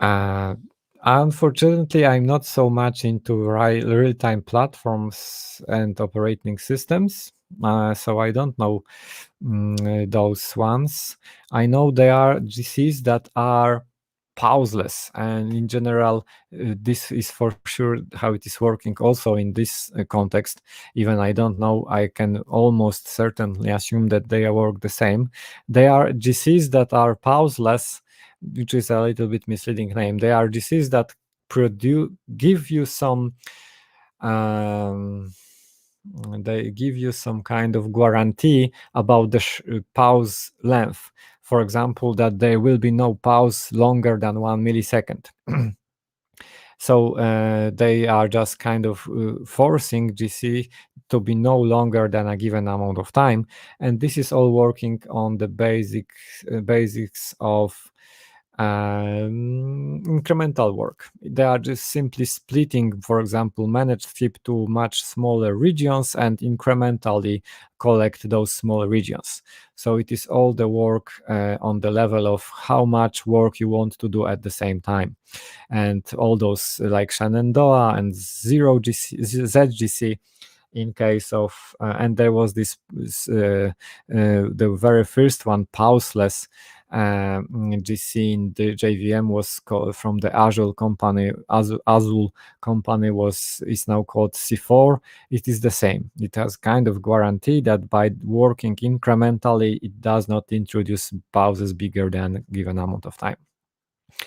Unfortunately, I'm not so much into real-time platforms and operating systems, so I don't know those ones. I know there are GCs that are pauseless, and in general this is for sure how it is working also in this context. Even I don't know, I can almost certainly assume that they work the same. They are GCs that are pauseless, which is a little bit misleading name. They are GCs that give you some they give you some kind of guarantee about the pause length. For example, that there will be no pause longer than 1 millisecond. So they are just kind of forcing GC to be no longer than a given amount of time, and this is all working on the basics of incremental work. They are just simply splitting, for example, managed heap to much smaller regions and incrementally collect those small regions. So it is all the work on the level of how much work you want to do at the same time. And all those like Shenandoah and Zero GC, ZGC, in case of and there was this the very first one, pauseless GC in the JVM was called from the Azul company. Azul company is now called C4. It is the same. It has kind of guarantee that by working incrementally, it does not introduce pauses bigger than a given amount of time.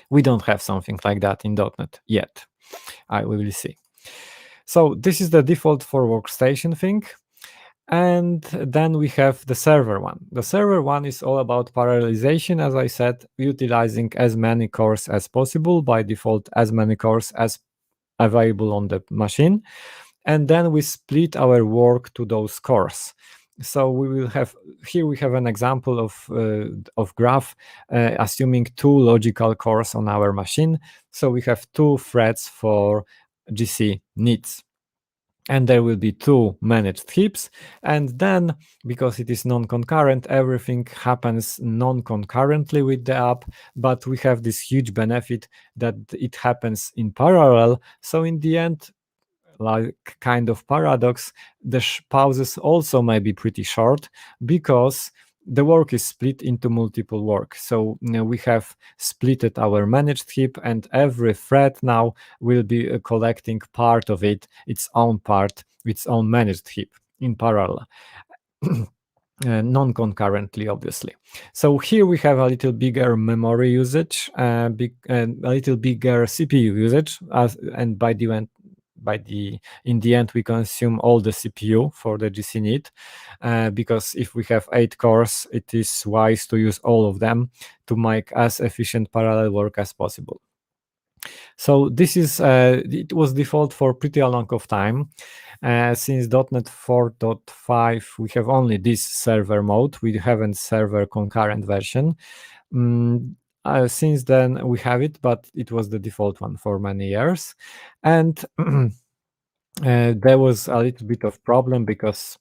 We don't have something like that in .NET yet. We will see. So this is the default for workstation thing. And then we have the server one. The server one is all about parallelization, as I said, utilizing as many cores as possible, by default as many cores as available on the machine. And then we split our work to those cores. So we will have, here we have an example of graph, assuming 2 logical cores on our machine. So we have 2 threads for GC needs. And there will be 2 managed heaps. And then, because it is non-concurrent, everything happens non-concurrently with the app, but we have this huge benefit that it happens in parallel. So in the end, like kind of paradox, the pauses also may be pretty short because the work is split into multiple work. So we have splitted our managed heap, and every thread now will be collecting part of it, its own part, its own managed heap in parallel. Non-concurrently, obviously. So here we have a little bigger memory usage, a little bigger CPU usage, and in the end we consume all the CPU for the GC need, because if we have 8 cores, it is wise to use all of them to make as efficient parallel work as possible. So this is it was default for pretty long of time. Since .NET 4.5 we have only this server mode. We haven't server concurrent version. Since then we have it, but it was the default one for many years. And there was a little bit of problem because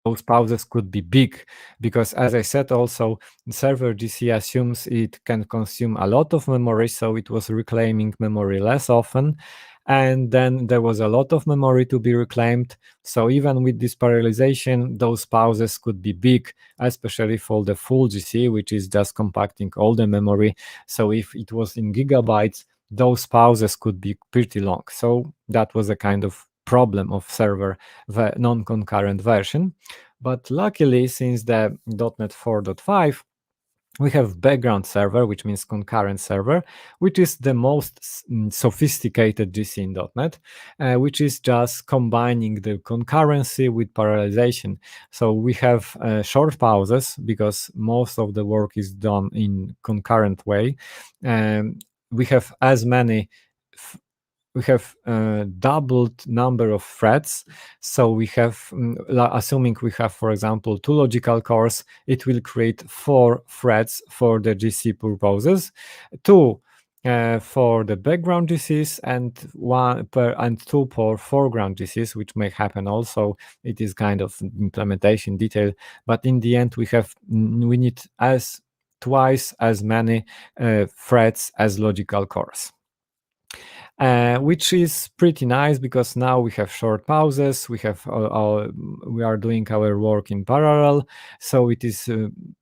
those pauses could be big, because as I said, also server GC assumes it can consume a lot of memory, so it was reclaiming memory less often. And then there was a lot of memory to be reclaimed. So even with this parallelization, those pauses could be big, especially for the full GC, which is just compacting all the memory. So if it was in gigabytes, those pauses could be pretty long. So that was a kind of problem of server non-concurrent version. But luckily, since the .NET 4.5, we have background server, which means concurrent server, which is the most sophisticated GC in .NET, which is just combining the concurrency with parallelization. So we have short pauses because most of the work is done in concurrent way. We have as many we have doubled number of threads. So we have, assuming we have, for example, 2 logical cores, it will create 4 threads for the GC purposes, 2 for the background GCs, and 2 for foreground GCs, which may happen also. It is kind of implementation detail, but in the end, we need twice as many threads as logical cores. Which is pretty nice because now we have short pauses. We are doing our work in parallel, so it is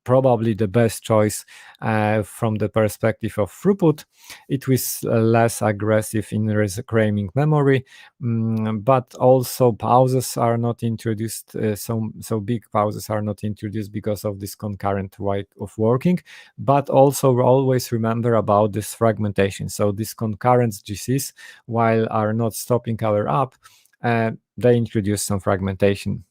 probably the best choice from the perspective of throughput. It was less aggressive in reclaiming memory, but also pauses are not introduced. So big pauses are not introduced because of this concurrent way of working. But also always remember about this fragmentation. So these concurrent GCs GCs while are not stopping our app, they introduce some fragmentation,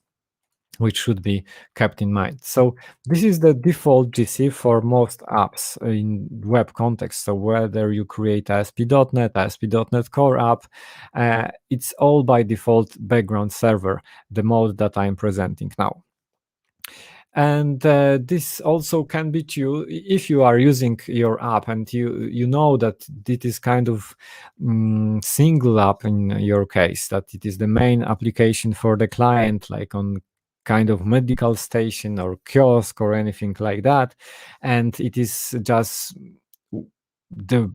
which should be kept in mind. So this is the default GC for most apps in web context. So whether you create ASP.NET, ASP.NET Core app, it's all by default background server, the mode that I'm presenting now. And this also can be true if you are using your app and you know that it is kind of single app in your case, that it is the main application for the client, like on kind of medical station or kiosk or anything like that, and it is just the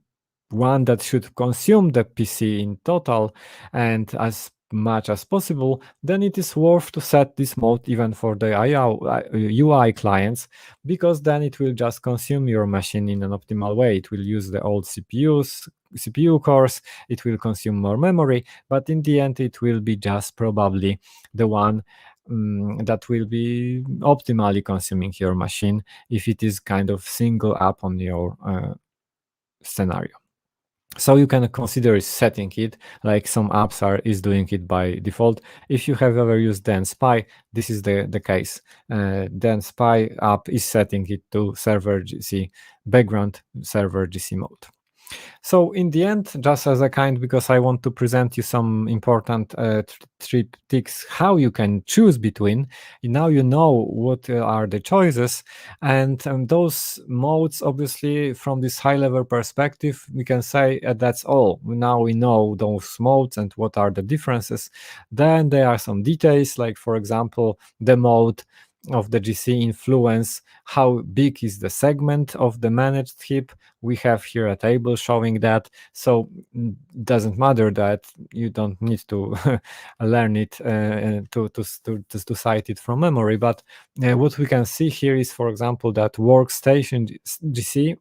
one that should consume the PC in total and as much as possible, then it is worth to set this mode even for the UI clients, because then it will just consume your machine in an optimal way. It will use the old CPU cores, it will consume more memory, but in the end it will be just probably the one that will be optimally consuming your machine if it is kind of single app on your scenario. So you can consider setting it, like some apps is doing it by default. If you have ever used DenSpy, this is the case. DenSpy app is setting it to server GC, background server GC mode. So in the end, just as a kind, because I want to present you some important triptychs, how you can choose between. Now you know what are the choices, and those modes, obviously, from this high-level perspective, we can say that's all. Now we know those modes and what are the differences. Then there are some details, like for example, the mode of the GC influence, how big is the segment of the managed heap. We have here a table showing that, so it doesn't matter that you don't need to learn it to cite it from memory, but what we can see here is, for example, that Workstation GC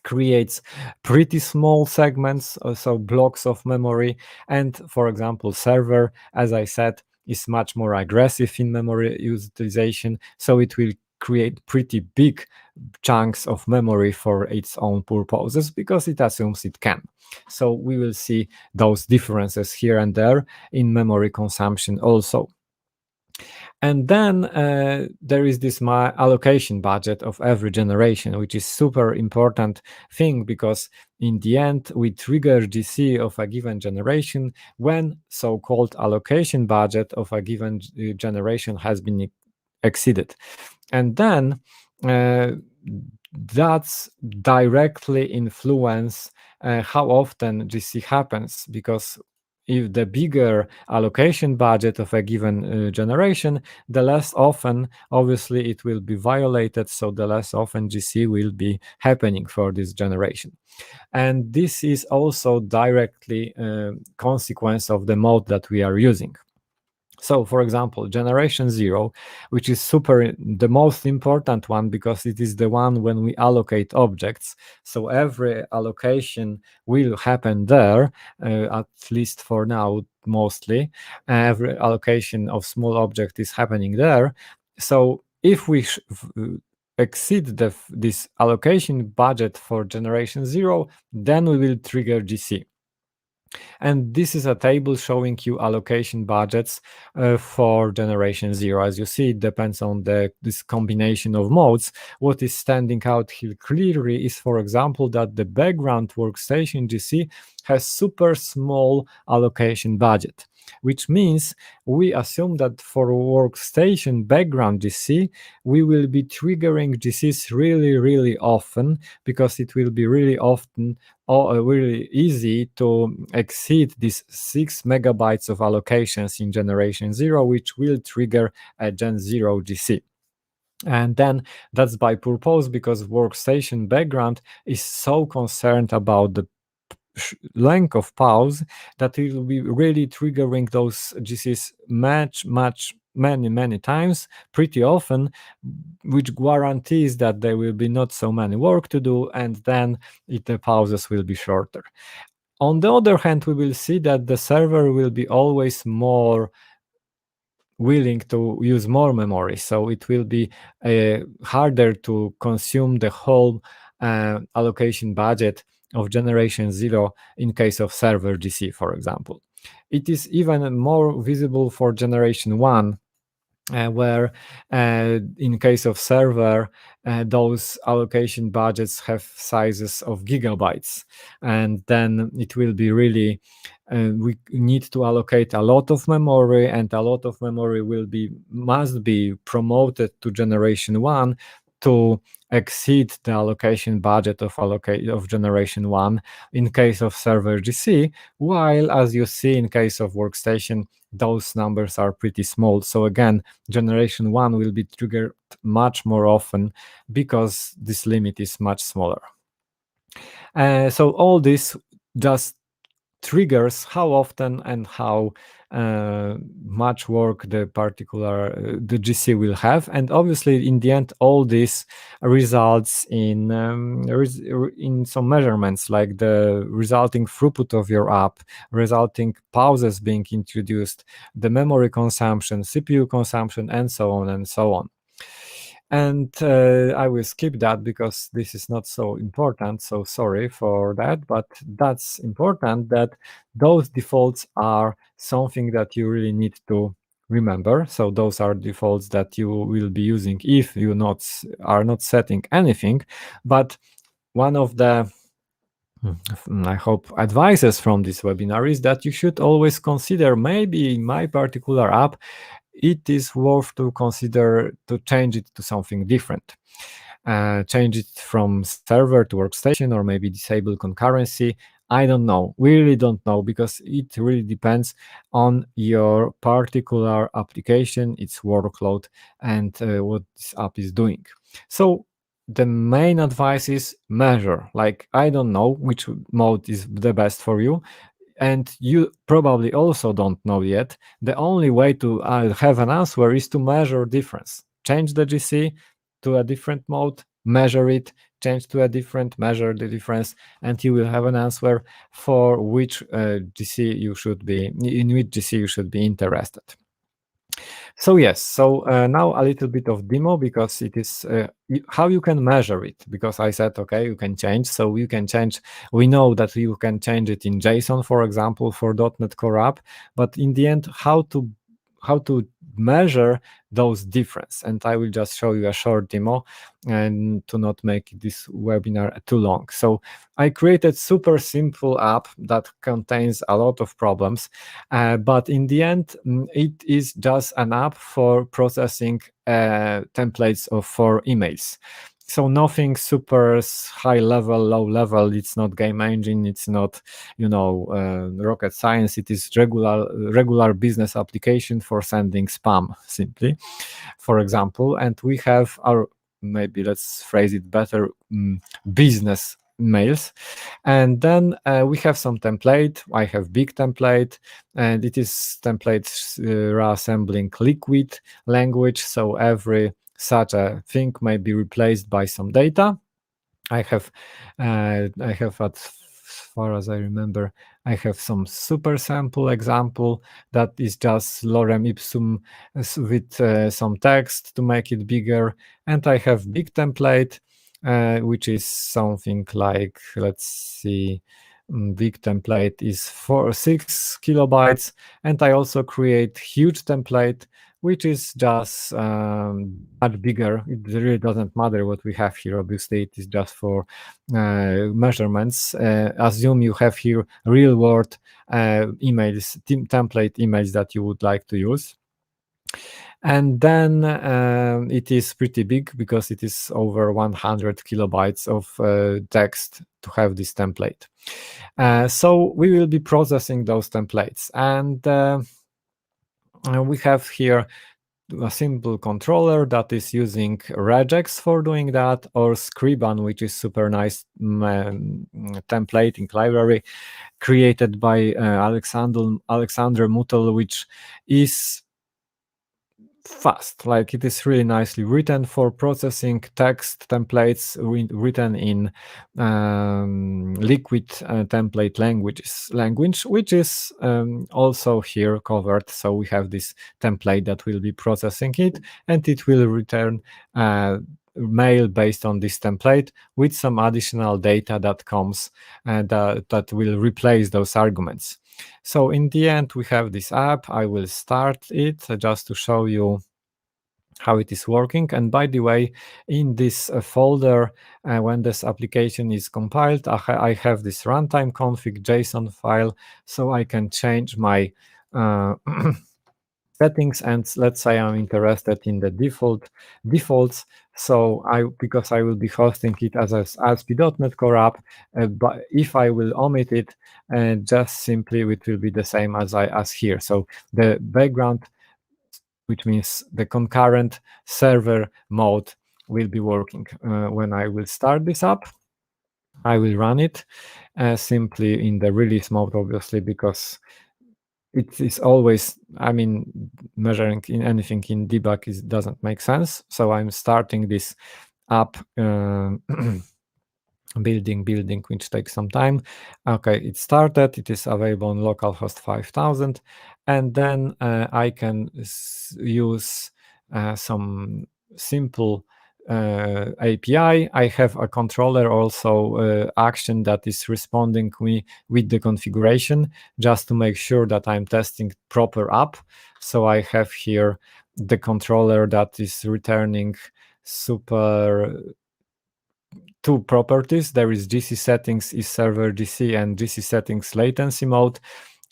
creates pretty small segments, so blocks of memory, and for example, server, as I said, is much more aggressive in memory utilization, so it will create pretty big chunks of memory for its own purposes because it assumes it can. So we will see those differences here and there in memory consumption also. And then there is this allocation budget of every generation, which is super important thing, because in the end we trigger GC of a given generation when so-called allocation budget of a given generation has been exceeded. And then that's directly influence how often GC happens, because if the bigger allocation budget of a given generation, the less often, obviously, it will be violated, so the less often GC will be happening for this generation. And this is also directly consequence of the mode that we are using. So, for example, generation 0, which is the most important one, because it is the one when we allocate objects. So every allocation will happen there, at least for now, mostly. Every allocation of small object is happening there. So if we exceed this allocation budget for generation 0, then we will trigger GC. And this is a table showing you allocation budgets for generation 0. As you see, it depends on this combination of modes. What is standing out here clearly is, for example, that the background workstation GC has super small allocation budget, which means we assume that for workstation background GC, we will be triggering GCs really, really often, because it will be really often really easy to exceed these 6 megabytes of allocations in generation 0, which will trigger a Gen 0 GC. And then that's by purpose, because workstation background is so concerned about the length of pause that it will be really triggering those GCs many times, pretty often, which guarantees that there will be not so many work to do, and then the pauses will be shorter. On the other hand, we will see that the server will be always more willing to use more memory, so it will be harder to consume the whole allocation budget of generation 0 in case of server GC, for example. It is even more visible for generation 1, where in case of server, those allocation budgets have sizes of gigabytes, and then it will be really we need to allocate a lot of memory, and a lot of memory must be promoted to generation 1 to exceed the allocation budget of generation 1 in case of server GC, while, as you see, in case of workstation, those numbers are pretty small. So again, generation 1 will be triggered much more often because this limit is much smaller. So all this just triggers how often and how much work the the GC will have, and obviously in the end all this results in some measurements, like the resulting throughput of your app, resulting pauses being introduced, the memory consumption, CPU consumption, and so on and so on. And I will skip that because this is not so important, so sorry for that, but that's important, that those defaults are something that you really need to remember. So those are defaults that you will be using if you are not setting anything. But one of the I hope advices from this webinar is that you should always consider, maybe in my particular app, it is worth to consider to change it to something different. Change it from server to workstation, or maybe disable concurrency. I don't know. We really don't know, because it really depends on your particular application, its workload, and what this app is doing. So the main advice is measure. Like, I don't know which mode is the best for you, and you probably also don't know yet. The only way to have an answer is to measure difference. Change the GC to a different mode, measure it, change to a different, measure the difference, and you will have an answer for which GC you should be, in which GC you should be interested. So yes, so now a little bit of demo, because it is how you can measure it, because I said, okay, you can change. So you can change, we know that you can change it in JSON, for example, for .NET Core App, but in the end, how to measure those difference. And I will just show you a short demo, and to not make this webinar too long. So I created super simple app that contains a lot of problems, but in the end, it is just an app for processing templates for emails. So nothing super high level, low level. It's not game engine. It's not, rocket science. It is regular business application for sending spam, simply, for example. And we have our, maybe let's phrase it better, business mails. And then we have some template. I have big template, and it is templates reassembling liquid language. So every such a thing may be replaced by some data. I have as far as I remember, I have some super sample example that is just lorem ipsum with some text to make it bigger. And I have big template, which is something like, let's see, big template is 6 kilobytes. And I also create huge template, which is just much bigger. It really doesn't matter what we have here. Obviously, it is just for measurements. Assume you have here real world emails, template emails that you would like to use. And then it is pretty big, because it is over 100 kilobytes of text to have this template. So we will be processing those templates. And we have here a simple controller that is using regex for doing that, or Scriban, which is super nice templating library created by Alexander Mutel, which is fast. Like, it is really nicely written for processing text templates written in liquid template language, which is also here covered. So we have this template that will be processing it, and it will return mail based on this template with some additional data that comes and that will replace those arguments. So in the end, we have this app. I will start it just to show you how it is working. And by the way, in this folder, when this application is compiled, I have this runtime config JSON file, so I can change my settings. And let's say I'm interested in the defaults. So because I will be hosting it as a ASP.NET Core app, but if I will omit it, just simply it will be the same as here. So the background, which means the concurrent server mode, will be working. When I will start this up, I will run it simply in the release mode, obviously, because it is always, I mean, measuring in anything in debug doesn't make sense. So I'm starting this up building, which takes some time. Okay, it started. It is available on localhost 5000, and then I can use some simple API. I have a controller also action that is responding me with the configuration, just to make sure that I'm testing proper app. So I have here the controller that is returning super two properties. There is GC settings is server GC and GC settings latency mode.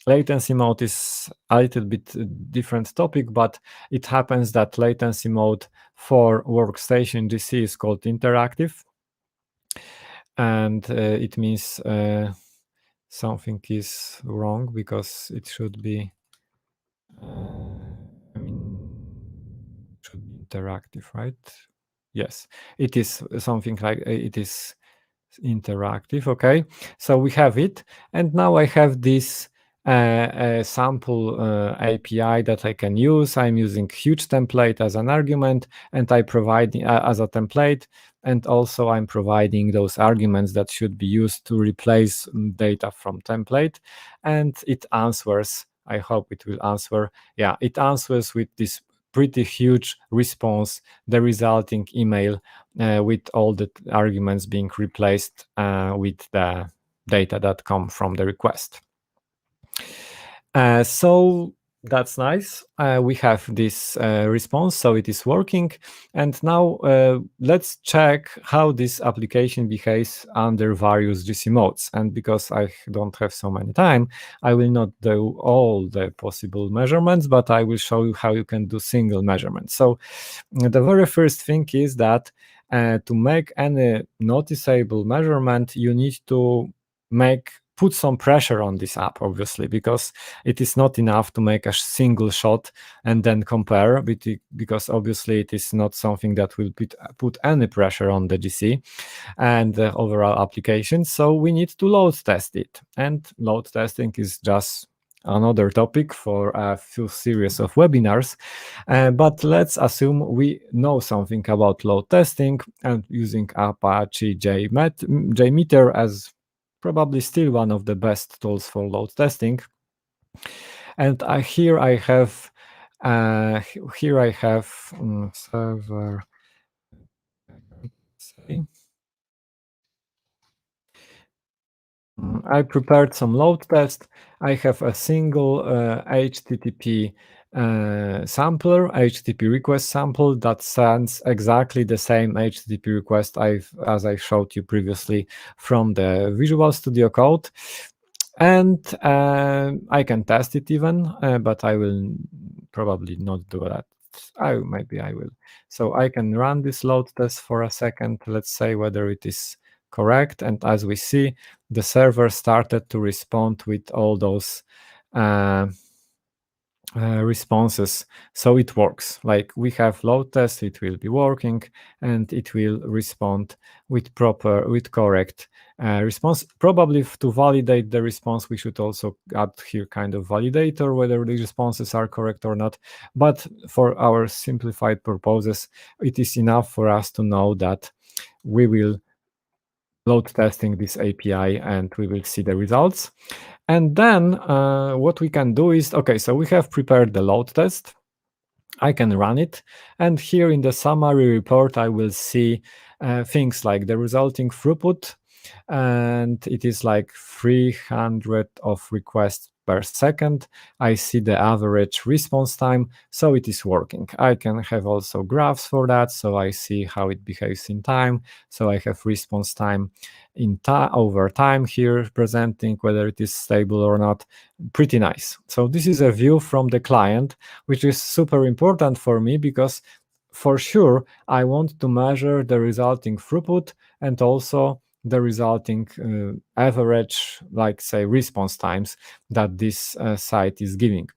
Latency mode is a little bit different topic, but it happens that latency mode for Workstation GC is called interactive, and it means something is wrong, because it should be I mean, should be interactive, right? Yes, it is something like it is interactive. Okay, so we have it, and now I have this sample API that I can use. I'm using huge template as an argument, and I provide as a template, and also I'm providing those arguments that should be used to replace data from template, and it answers. I hope it will answer. Yeah, it answers with this pretty huge response, the resulting email with all the arguments being replaced with the data that come from the request. So that's nice. We have this response, so it is working. And now let's check how this application behaves under various GC modes. And because I don't have so many time, I will not do all the possible measurements, but I will show you how you can do single measurements. So the very first thing is that to make any noticeable measurement, you need to put some pressure on this app, obviously, because it is not enough to make a single shot and then compare, because obviously it is not something that will put any pressure on the GC and the overall application. So we need to load test it, and load testing is just another topic for a few series of webinars, but let's assume we know something about load testing, and using Apache JMeter as probably still one of the best tools for load testing. And here I have server. I prepared some load test. I have a single HTTP sampler, HTTP request sample that sends exactly the same HTTP request as I showed you previously from the Visual Studio Code. And I can test it even, but I will probably not do that. Maybe I will. So I can run this load test for a second. Let's say whether it is correct. And as we see, the server started to respond with all those responses. So it works. Like we have load test, it will be working, and it will respond with correct response. Probably to validate the response, we should also add here kind of validator, whether the responses are correct or not. But for our simplified purposes, it is enough for us to know that we will load testing this API and we will see the results. And then what we can do is, okay, so we have prepared the load test. I can run it, and here in the summary report I will see things like the resulting throughput, and it is like 300 of requests per second. I see the average response time, so it is working. I can have also graphs for that, so I see how it behaves in time. So I have response time in over time here, presenting whether it is stable or not. Pretty nice. So this is a view from the client, which is super important for me because for sure I want to measure the resulting throughput and also the resulting average, like say, response times that this site is giving.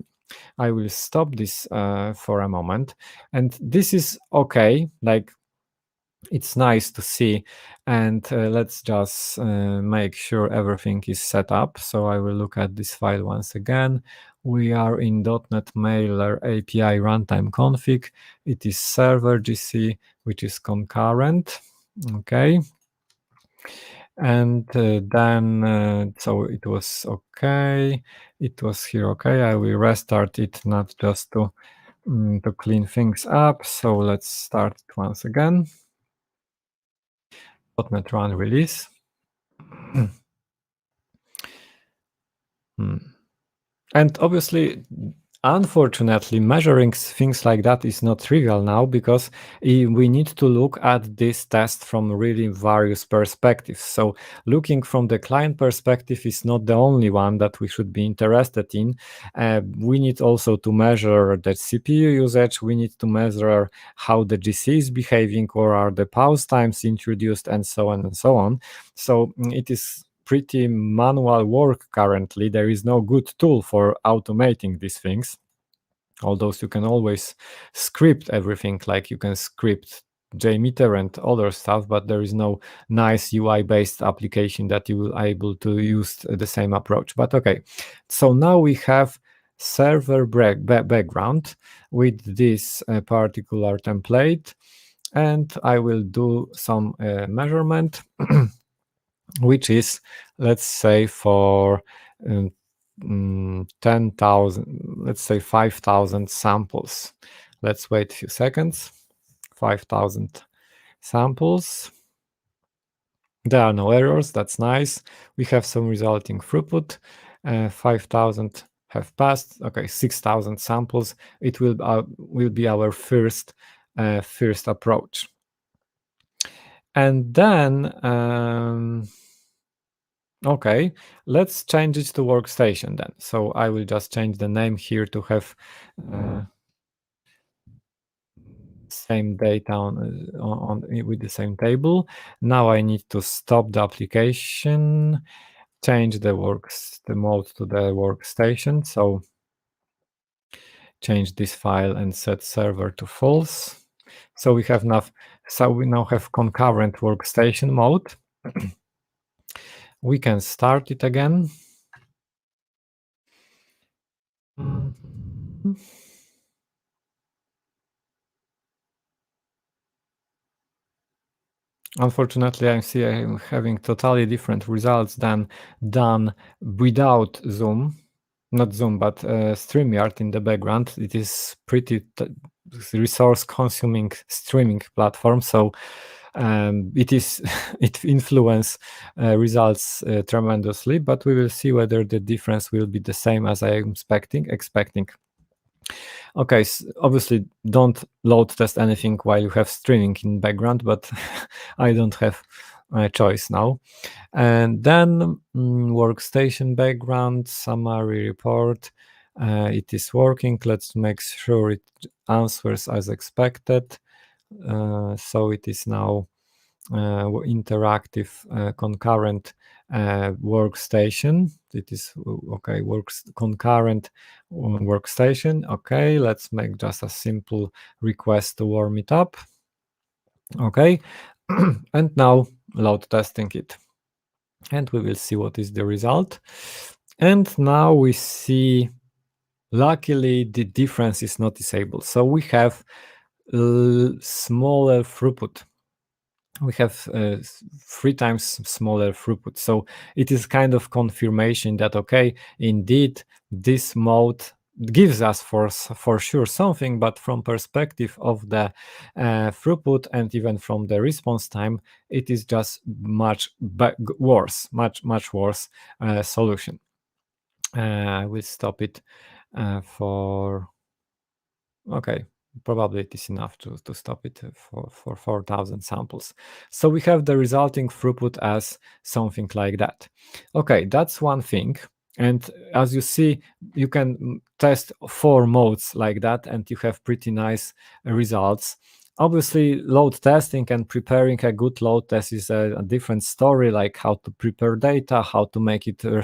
I will stop this for a moment, and this is okay. Like, it's nice to see, and let's just make sure everything is set up. So I will look at this file once again. We are in .NET Mailer API Runtime Config. It is server GC, which is concurrent. Okay. And then, so it was okay. It was here okay. I will restart it, not just to clean things up. So let's start it once again. .NET Run release. And obviously, unfortunately, measuring things like that is not trivial now, because we need to look at this test from really various perspectives. So looking from the client perspective is not the only one that we should be interested in. We need also to measure the CPU usage. We need to measure how the GC is behaving, or are the pause times introduced, and so on and so on. So it is pretty manual work currently. There is no good tool for automating these things, although you can always script everything, like you can script JMeter and other stuff, but there is no nice UI-based application that you will be able to use the same approach. But okay, so now we have server background with this particular template, and I will do some measurement which is, let's say, for 10,000, let's say 5,000 samples. Let's wait a few seconds. 5,000 samples. There are no errors. That's nice. We have some resulting throughput. 5,000 have passed. Okay, 6,000 samples. It will be our first approach. And then okay, let's change it to workstation then. So I will just change the name here to have same data on with the same table. Now I need to stop the application, change the mode to the workstation. So change this file and set server to false. So we have now, have concurrent workstation mode. We can start it again. Unfortunately, I see I'm having totally different results than done without Zoom. Not Zoom, but StreamYard in the background. It is pretty resource-consuming streaming platform, so it influence results tremendously. But we will see whether the difference will be the same as I am expecting. Okay, so obviously don't load test anything while you have streaming in background, but I don't have a choice now. And then workstation background, summary report. It is working. Let's make sure it answers as expected. So it is now interactive concurrent workstation. It is okay, works concurrent workstation. Okay, let's make just a simple request to warm it up. Okay, and now load testing it, and we will see what is the result. And now we see, luckily, the difference is noticeable. So we have smaller throughput. We have 3 times smaller throughput. So it is kind of confirmation that, okay, indeed, this mode gives us for sure something, but from perspective of the throughput and even from the response time, it is just much worse, much worse solution. I will stop it for, okay, probably it is enough to stop it for 4,000 samples. So we have the resulting throughput as something like that. Okay, that's one thing. And as you see, you can test 4 modes like that, and you have pretty nice results. Obviously, load testing and preparing a good load test is a different story, like how to prepare data, how to make it a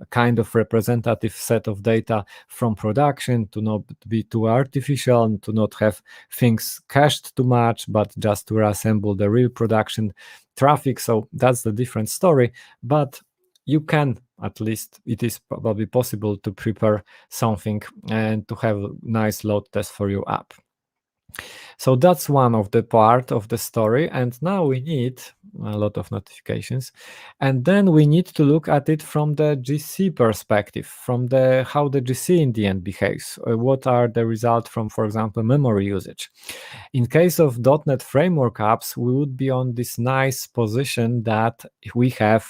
kind of representative set of data from production, to not be too artificial and to not have things cached too much, but just to reassemble the real production traffic. So that's the different story. But you can, at least it is probably possible to prepare something and to have a nice load test for your app. So that's one of the part of the story. And now we need a lot of notifications. And then we need to look at it from the GC perspective, from the how the GC in the end behaves. What are the results from, for example, memory usage? In case of .NET Framework apps, we would be on this nice position that we have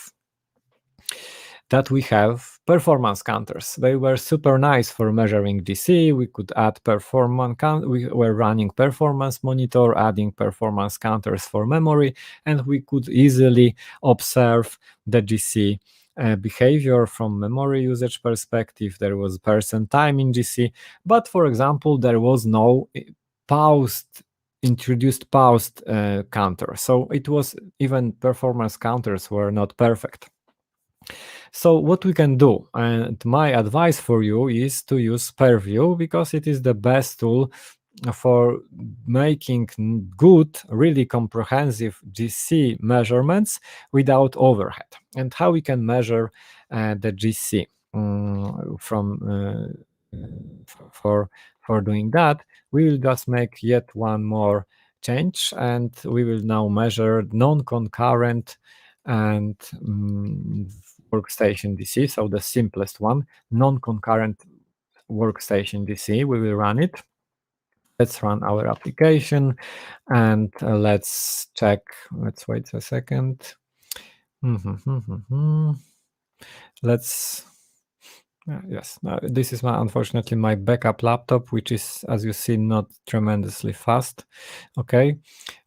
performance counters. They were super nice for measuring GC. We could add performance count. We were running performance monitor, adding performance counters for memory, and we could easily observe the GC behavior from memory usage perspective. There was percent time in GC, but for example, there was no introduced paused counter. So it was, even performance counters were not perfect. So what we can do, and my advice for you, is to use Purview, because it is the best tool for making good, really comprehensive GC measurements without overhead. And how we can measure the GC for doing that, we will just make yet one more change, and we will now measure non-concurrent and workstation DC. So the simplest one, non-concurrent workstation DC. We will run it. Let's run our application, and let's check. Let's wait a second. Let's. Yes, this is unfortunately my backup laptop, which is, as you see, not tremendously fast. Okay,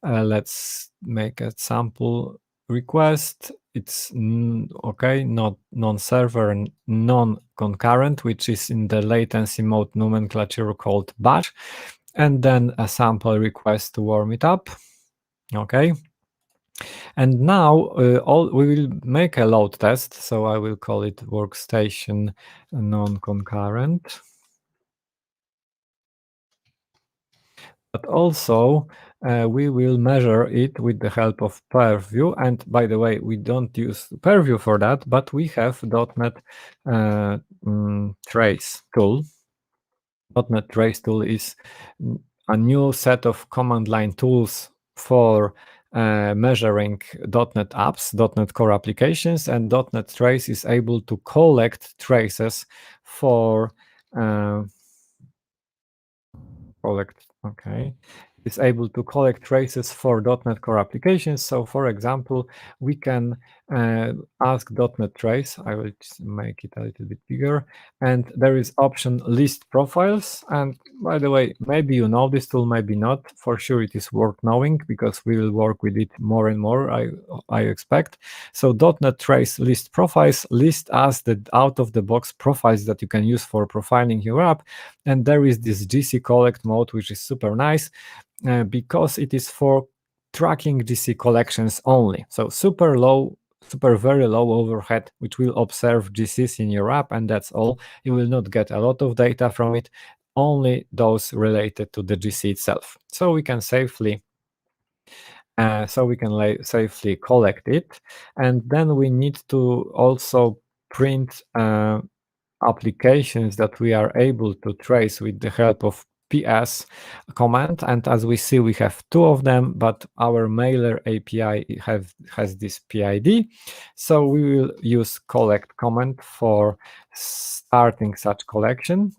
let's make a sample request. It's okay, not non-server and non-concurrent, which is in the latency mode nomenclature called batch, and then a sample request to warm it up. Okay. And now we will make a load test. So I will call it workstation non-concurrent. But also we will measure it with the help of Purview. And by the way, we don't use Purview for that, but we have .NET Trace tool. .NET Trace tool is a new set of command line tools for measuring .NET apps, .NET Core applications, and .NET Trace is able to collect traces for is able to collect traces for .NET Core applications. So for example, we can ask .NET Trace, I will just make it a little bit bigger, and there is option list profiles. And by the way, maybe you know this tool, maybe not. For sure it is worth knowing, because we will work with it more and more, I expect. So .NET Trace list profiles list us the out-of-the-box profiles that you can use for profiling your app. And there is this GC collect mode, which is super nice, because it is for tracking GC collections only. So very low overhead, which will observe GCs in your app, and that's all. You will not get a lot of data from it, only those related to the GC itself. So we can safely safely collect it. And then we need to also print applications that we are able to trace with the help of PS command. And as we see, we have 2 of them, but our mailer API has this PID. So we will use collect command for starting such collection.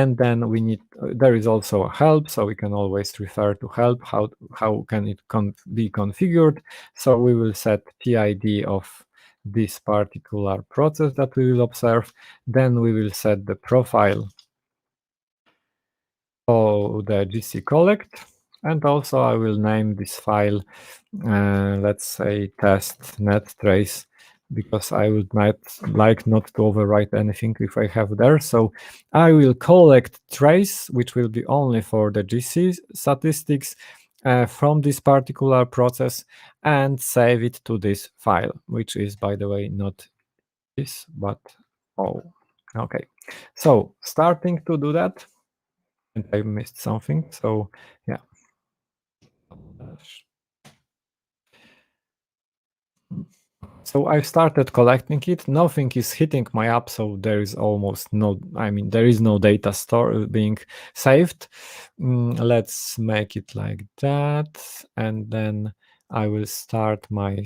And then we need, there is also a help, so we can always refer to help, how can it be configured. So we will set PID of this particular process that we will observe. Then we will set the profile for the GC collect. And also I will name this file, let's say test net trace, because I would not like not to overwrite anything if I have there. So I will collect trace, which will be only for the GC statistics from this particular process, and save it to this file, which is, by the way, not this, but okay. So starting to do that, and I missed something. So yeah. So I've started collecting it. Nothing is hitting my app, so there is almost no, there is no data store being saved. Let's make it like that. And then I will start my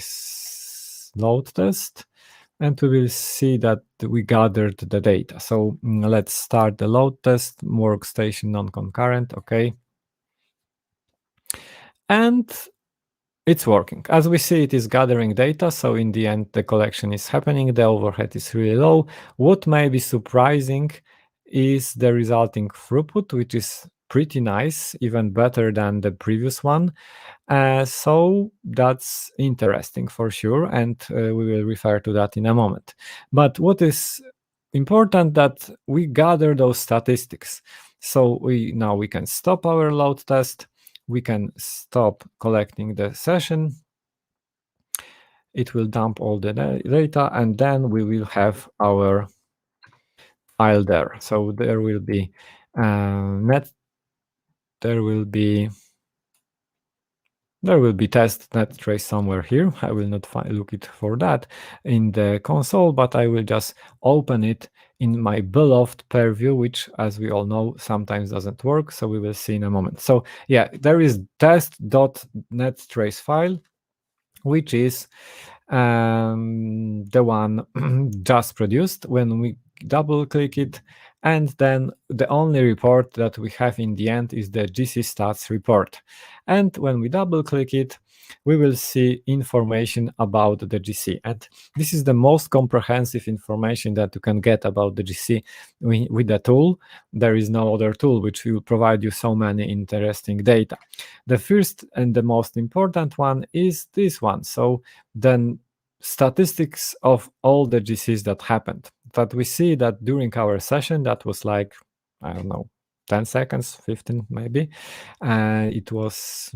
load test, and we will see that we gathered the data. So let's start the load test, Workstation Non-Concurrent, okay. And it's working. As we see, it is gathering data, so in the end, the collection is happening, the overhead is really low. What may be surprising is the resulting throughput, which is pretty nice, even better than the previous one. So that's interesting for sure, and we will refer to that in a moment. But what is important that we gather those statistics. So now we can stop our load test. We can stop collecting the session. It will dump all the data, and then we will have our file there. So there will be test net trace somewhere here. I will not look it for that in the console, but I will just open it in my beloved purview, which, as we all know, sometimes doesn't work. So we will see in a moment. So yeah, there is test.net trace file, which is the one just produced. When we double click it, and then the only report that we have in the end is the GC stats report. And when we double click it, we will see information about the GC. And this is the most comprehensive information that you can get about the GC with the tool. There is no other tool which will provide you so many interesting data. The first and the most important one is this one. So then statistics of all the GCs that happened. That we see that during our session, that was like, I don't know, 10 seconds, 15 maybe. It was,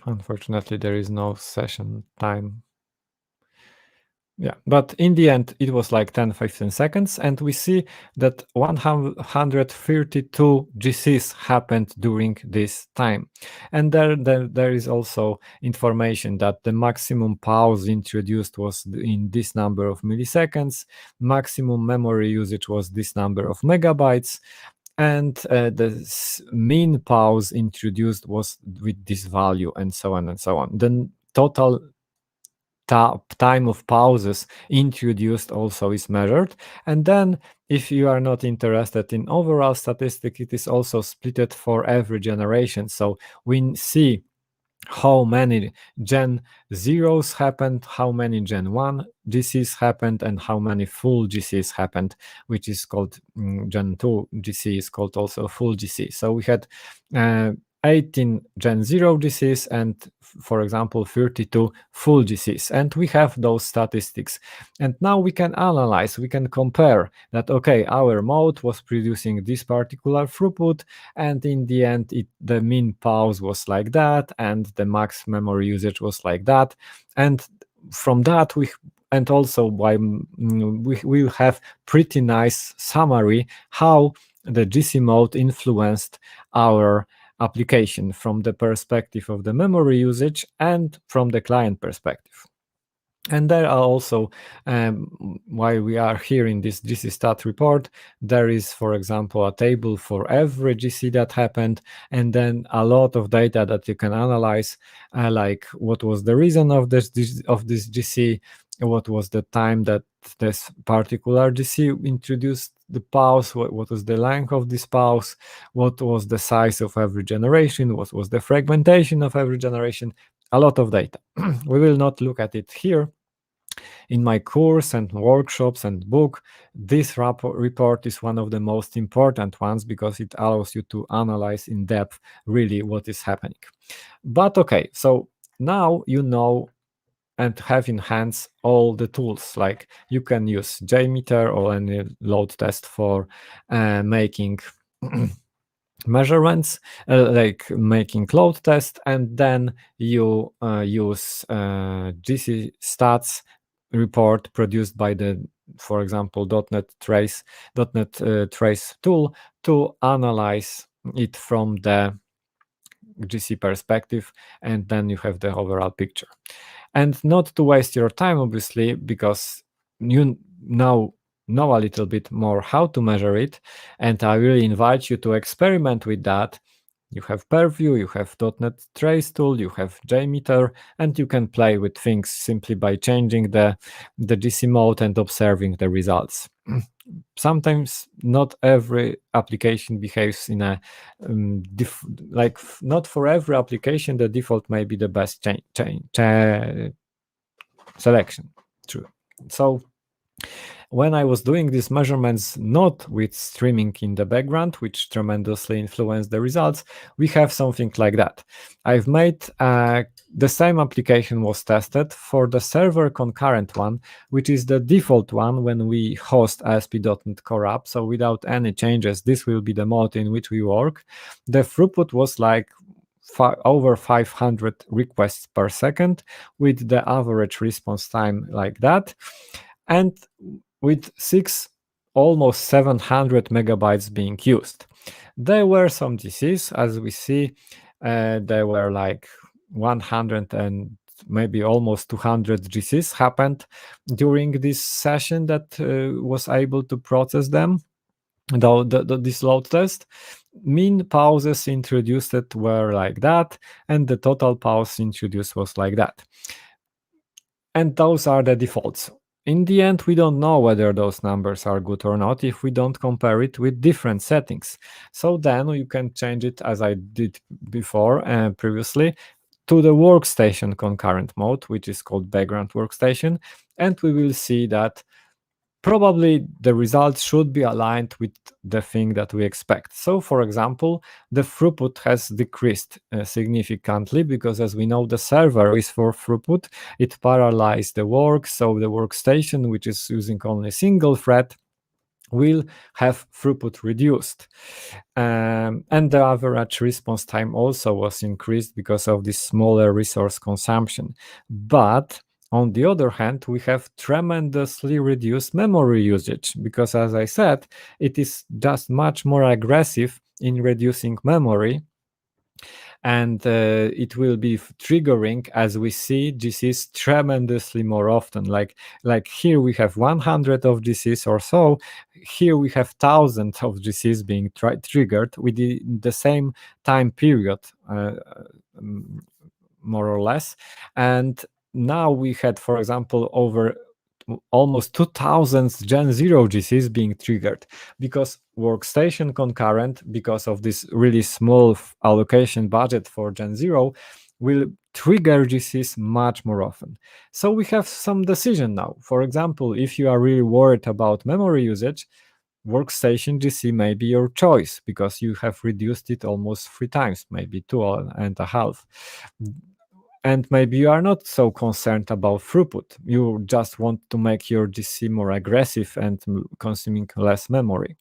unfortunately, there is no session time. Yeah, but in the end, it was like 10, 15 seconds. And we see that 132 GCs happened during this time. And there is also information that the maximum pause introduced was in this number of milliseconds. Maximum memory usage was this number of megabytes. And the mean pause introduced was with this value, and so on and so on. Then total time of pauses introduced also is measured. And then if you are not interested in overall statistic, it is also splitted for every generation. So we see how many Gen 0s happened, how many Gen 1 GCs happened, and how many full GCs happened, which is called Gen 2 GC is called also full GC. So we had 18 Gen 0 GCs and, for example, 32 full GCs. And we have those statistics. And now we can analyze, we can compare that, okay, our mode was producing this particular throughput, and in the end, the mean pause was like that, and the max memory usage was like that. And from that, we will have pretty nice summary how the GC mode influenced our application from the perspective of the memory usage and from the client perspective. And there are also, while we are here in this GC stat report, there is, for example, a table for every GC that happened, and then a lot of data that you can analyze, like what was the reason of this GC, what was the time that this particular GC introduced the pause, what was the length of this pause, what was the size of every generation, what was the fragmentation of every generation, a lot of data. We will not look at it here. In my course and workshops and book, this report is one of the most important ones because it allows you to analyze in depth really what is happening. But okay, so now you know and have in hands all the tools, like you can use JMeter or any load test for making measurements, like making load test, and then you use GC stats report produced by the, for example, .NET Trace tool to analyze it from the GC perspective, and then you have the overall picture. And not to waste your time, obviously, because you now know a little bit more how to measure it, and I really invite you to experiment with that. You have Purview, you have .NET Trace tool, you have JMeter, and you can play with things simply by changing the GC mode and observing the results. Sometimes not every application behaves in a like not for every application the default may be the best selection. True. So when I was doing these measurements, not with streaming in the background, which tremendously influenced the results, we have something like that. I've made the same application was tested for the server concurrent one, which is the default one when we host ASP.NET Core app. So without any changes, this will be the mode in which we work. The throughput was like over 500 requests per second, with the average response time like that. And with almost 700 megabytes being used. There were some GCs, as we see, there were like 100 and maybe almost 200 GCs happened during this session that was able to process them, this load test. Mean pauses introduced were like that, and the total pause introduced was like that. And those are the defaults. In the end, we don't know whether those numbers are good or not if we don't compare it with different settings. So then you can change it, as I did before previously, to the workstation concurrent mode, which is called background workstation. And we will see that probably the results should be aligned with the thing that we expect. So, for example, the throughput has decreased significantly because, as we know, the server is for throughput. It parallelized the work, so the workstation, which is using only single thread, will have throughput reduced. And the average response time also was increased because of this smaller resource consumption. But on the other hand, we have tremendously reduced memory usage because, as I said, it is just much more aggressive in reducing memory. And it will be triggering, as we see GCs tremendously more often. Like here we have 100 of GCs or so. Here we have thousands of GCs being triggered within the same time period, more or less. And now we had, for example, over almost 2000 Gen 0 GCs being triggered because Workstation Concurrent, because of this really small allocation budget for Gen 0, will trigger GCs much more often. So we have some decision now. For example, if you are really worried about memory usage, Workstation GC may be your choice because you have reduced it almost 3 times, maybe 2.5. And maybe you are not so concerned about throughput. You just want to make your GC more aggressive and consuming less memory.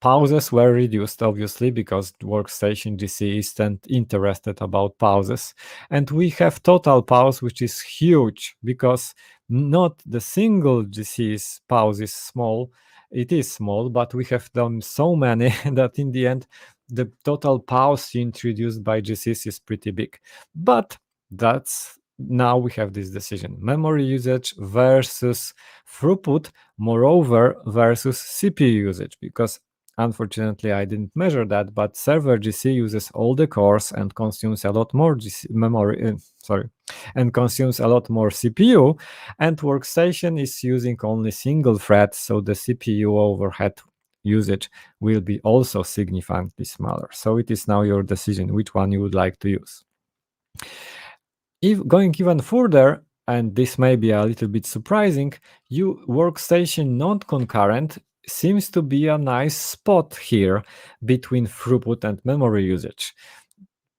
Pauses were reduced, obviously, because Workstation GC isn't interested about pauses. And we have total pause, which is huge because not the single GC's pause is small. It is small, but we have done so many that in the end, the total pause introduced by GCs is pretty big. But that's now we have this decision: memory usage versus throughput, moreover, versus CPU usage, because Unfortunately, I didn't measure that, but server GC uses all the cores and consumes a lot more memory, and consumes a lot more CPU, and Workstation is using only single thread, so the CPU overhead usage will be also significantly smaller. So it is now your decision which one you would like to use. If going even further, and this may be a little bit surprising, Workstation Non-Concurrent seems to be a nice spot here between throughput and memory usage.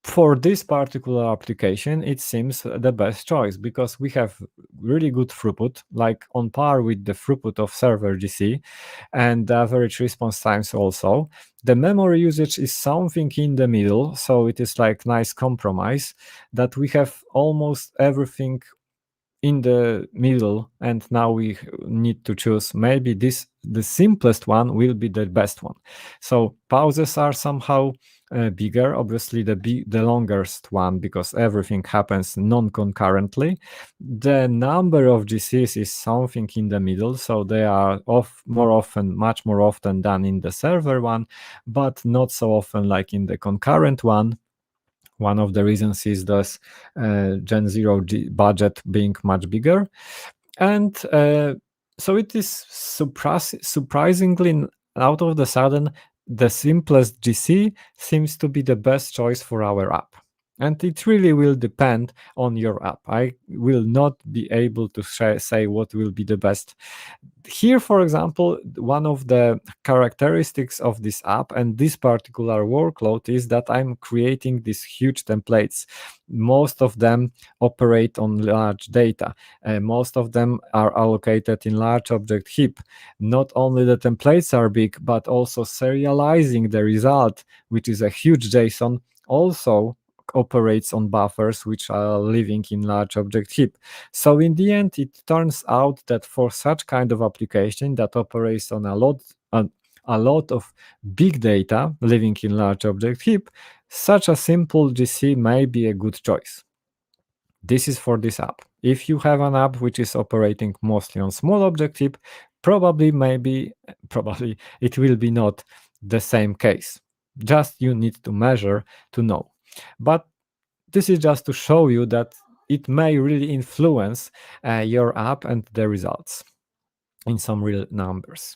For this particular application, it seems the best choice because we have really good throughput, like on par with the throughput of server GC, and the average response times also. The memory usage is something in the middle, so it is like nice compromise that we have almost everything in the middle, and now we need to choose. Maybe the simplest one will be the best one. So pauses are somehow bigger, obviously the longest one, because everything happens non-concurrently. The number of GCs is something in the middle, so they are much more often than in the server one, but not so often like in the concurrent one. One of the reasons is this Gen 0 budget being much bigger. And so it is surprisingly, out of the sudden, the simplest GC seems to be the best choice for our app. And it really will depend on your app. I will not be able to say what will be the best. Here, for example, one of the characteristics of this app and this particular workload is that I'm creating these huge templates. Most of them operate on large data. Most of them are allocated in large object heap. Not only the templates are big, but also serializing the result, which is a huge JSON, also operates on buffers which are living in large object heap. So in the end, it turns out that for such kind of application that operates on a lot of big data living in large object heap, such a simple GC may be a good choice. This is for this app. If you have an app which is operating mostly on small object heap, probably it will be not the same case. Just you need to measure to know. But this is just to show you that it may really influence your app and the results in some real numbers.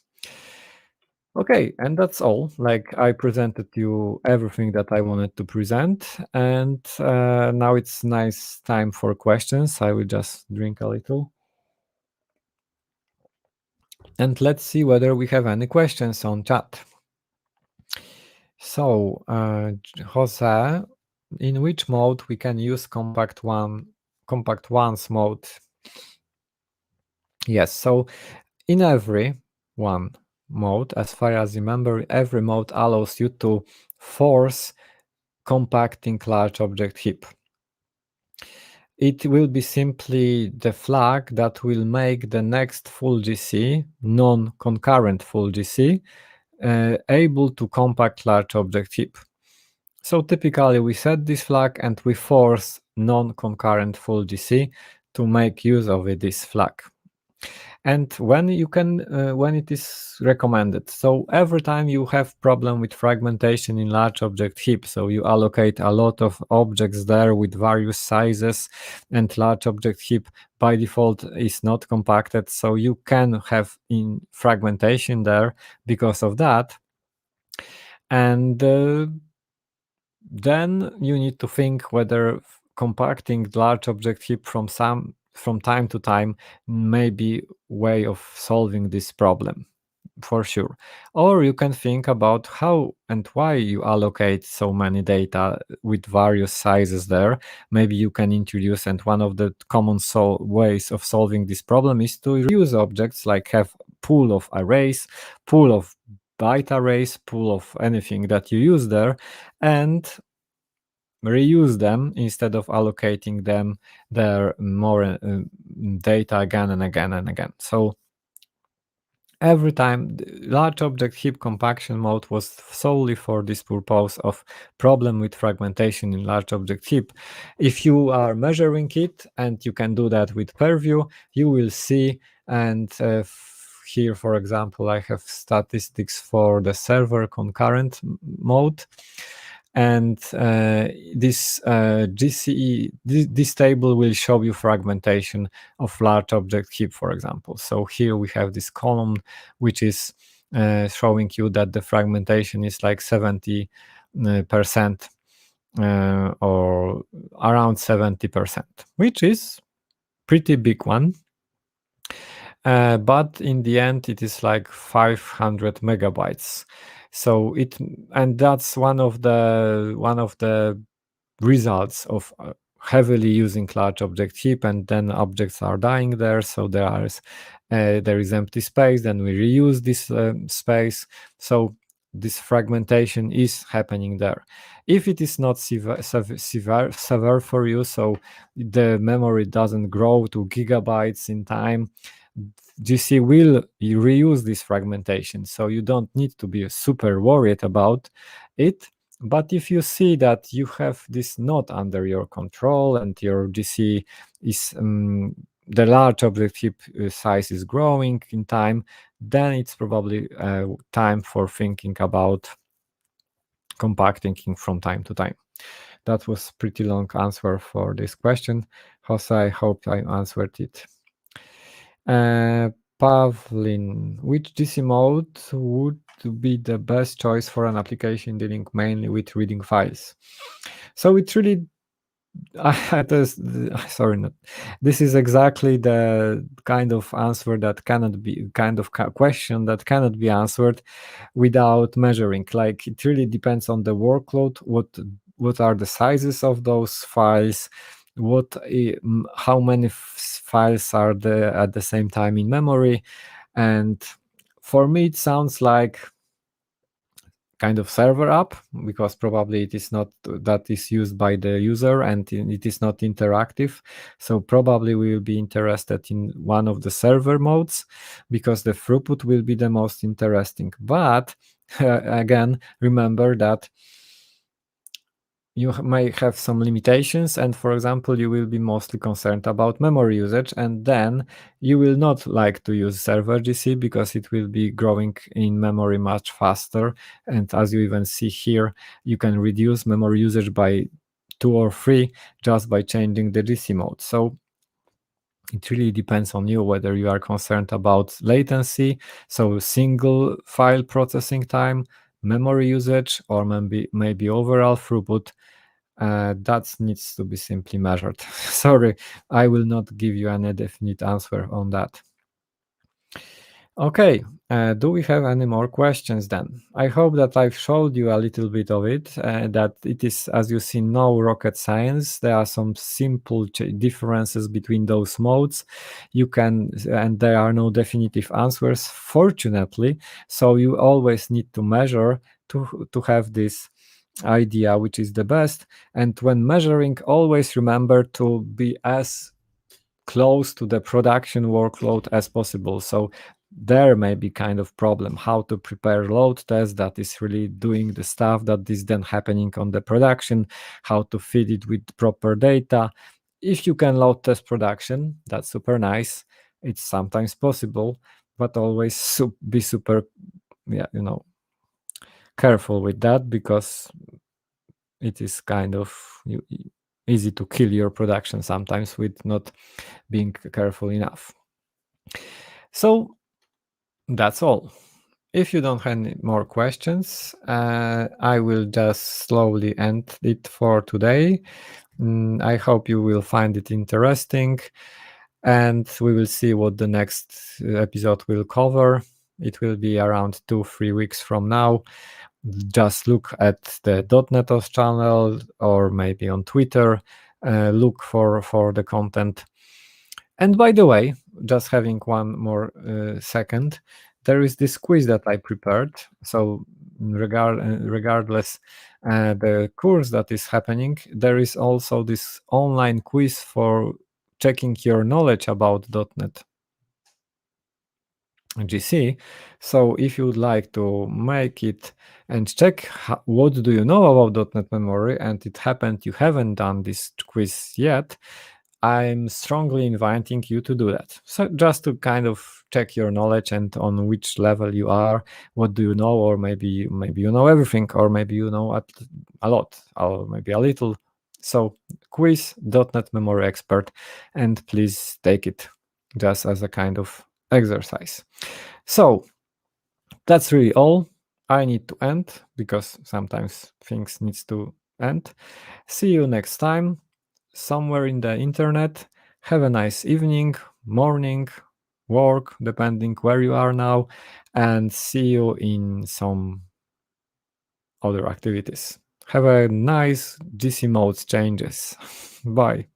Okay, and that's all. Like, I presented you everything that I wanted to present, and now it's nice time for questions. I will just drink a little. And let's see whether we have any questions on chat. So, Jose, in which mode we can use compact ones mode? Yes, so in every one mode, as far as I remember, every mode allows you to force compacting large object heap. It will be simply the flag that will make the next full GC, non-concurrent full GC, able to compact large object heap. So typically we set this flag and we force non-concurrent full GC to make use of this flag. And when it is recommended. So every time you have problem with fragmentation in large object heap, so you allocate a lot of objects there with various sizes, and large object heap by default is not compacted, so you can have in fragmentation there because of that. And then you need to think whether compacting large object heap from time to time may be way of solving this problem, for sure. Or you can think about how and why you allocate so many data with various sizes there. Maybe you can introduce, and one of the common ways of solving this problem is to reuse objects, like have pool of arrays, pool of byte arrays, pool of anything that you use there, and reuse them instead of allocating them their more data again and again and again. So every time, the large object heap compaction mode was solely for this purpose of problem with fragmentation in large object heap. If you are measuring it, and you can do that with Purview, you will see, and here, for example, I have statistics for the server concurrent mode. And this GCE, this table will show you fragmentation of large object heap, for example. So here we have this column, which is showing you that the fragmentation is like 70%, or around 70%, which is pretty big one. But in the end, it is like 500 megabytes. So and that's one of the results of heavily using large object heap, and then objects are dying there. So there is empty space. Then we reuse this space. So this fragmentation is happening there. If it is not severe for you, so the memory doesn't grow to gigabytes in time, GC will reuse this fragmentation, so you don't need to be super worried about it. But if you see that you have this not under your control and your GC is the large object heap size is growing in time, then it's probably time for thinking about compacting from time to time. That was pretty long answer for this question. Jose, I hope I answered it. Pavlin, which GC mode would be the best choice for an application dealing mainly with reading files? So it really, this is exactly the kind of answer that cannot be, question that cannot be answered without measuring. Like, it really depends on the workload, what are the sizes of those files, how many files are there at the same time in memory. And for me, it sounds like kind of server app, because probably it is not that is used by the user and it is not interactive. So probably we will be interested in one of the server modes, because the throughput will be the most interesting. But again, remember that you may have some limitations, and for example, you will be mostly concerned about memory usage, and then you will not like to use server GC because it will be growing in memory much faster. And as you even see here, you can reduce memory usage by 2 or 3 just by changing the GC mode. So it really depends on you whether you are concerned about latency, so single file processing time, memory usage, or maybe overall throughput. That needs to be simply measured. Sorry, I will not give you any definite answer on that. Okay, do we have any more questions then? I hope that I've showed you a little bit of it, that it is, as you see, no rocket science. There are some simple differences between those modes. And there are no definitive answers, fortunately. So you always need to measure to have this idea which is the best. And when measuring, always remember to be as close to the production workload as possible. So there may be kind of problem how to prepare load test that is really doing the stuff that is then happening on the production, how to feed it with proper data. If you can load test production, that's super nice. It's sometimes possible, but always be super careful with that, because it is kind of easy to kill your production sometimes with not being careful enough. So that's all. If you don't have any more questions, I will just slowly end it for today. I hope you will find it interesting, and we will see what the next episode will cover. It will be around 2-3 weeks from now. Just look at the .NETOS channel or maybe on Twitter. Look for the content. And by the way, just having one more second, there is this quiz that I prepared. So regardless the course that is happening, there is also this online quiz for checking your knowledge about .NET GC. So if you would like to make it and check what do you know about .NET memory, and it happened you haven't done this quiz yet, I'm strongly inviting you to do that. So just to kind of check your knowledge and on which level you are, what do you know, or maybe you know everything, or maybe you know a lot, or maybe a little. So quiz.net memory expert, and please take it just as a kind of exercise. So that's really all. I need to end because sometimes things needs to end. See you next time somewhere in the internet. Have a nice evening, morning, work, depending where you are now, and see you in some other activities. Have a nice GC modes changes. Bye.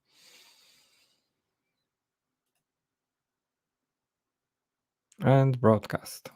And broadcast.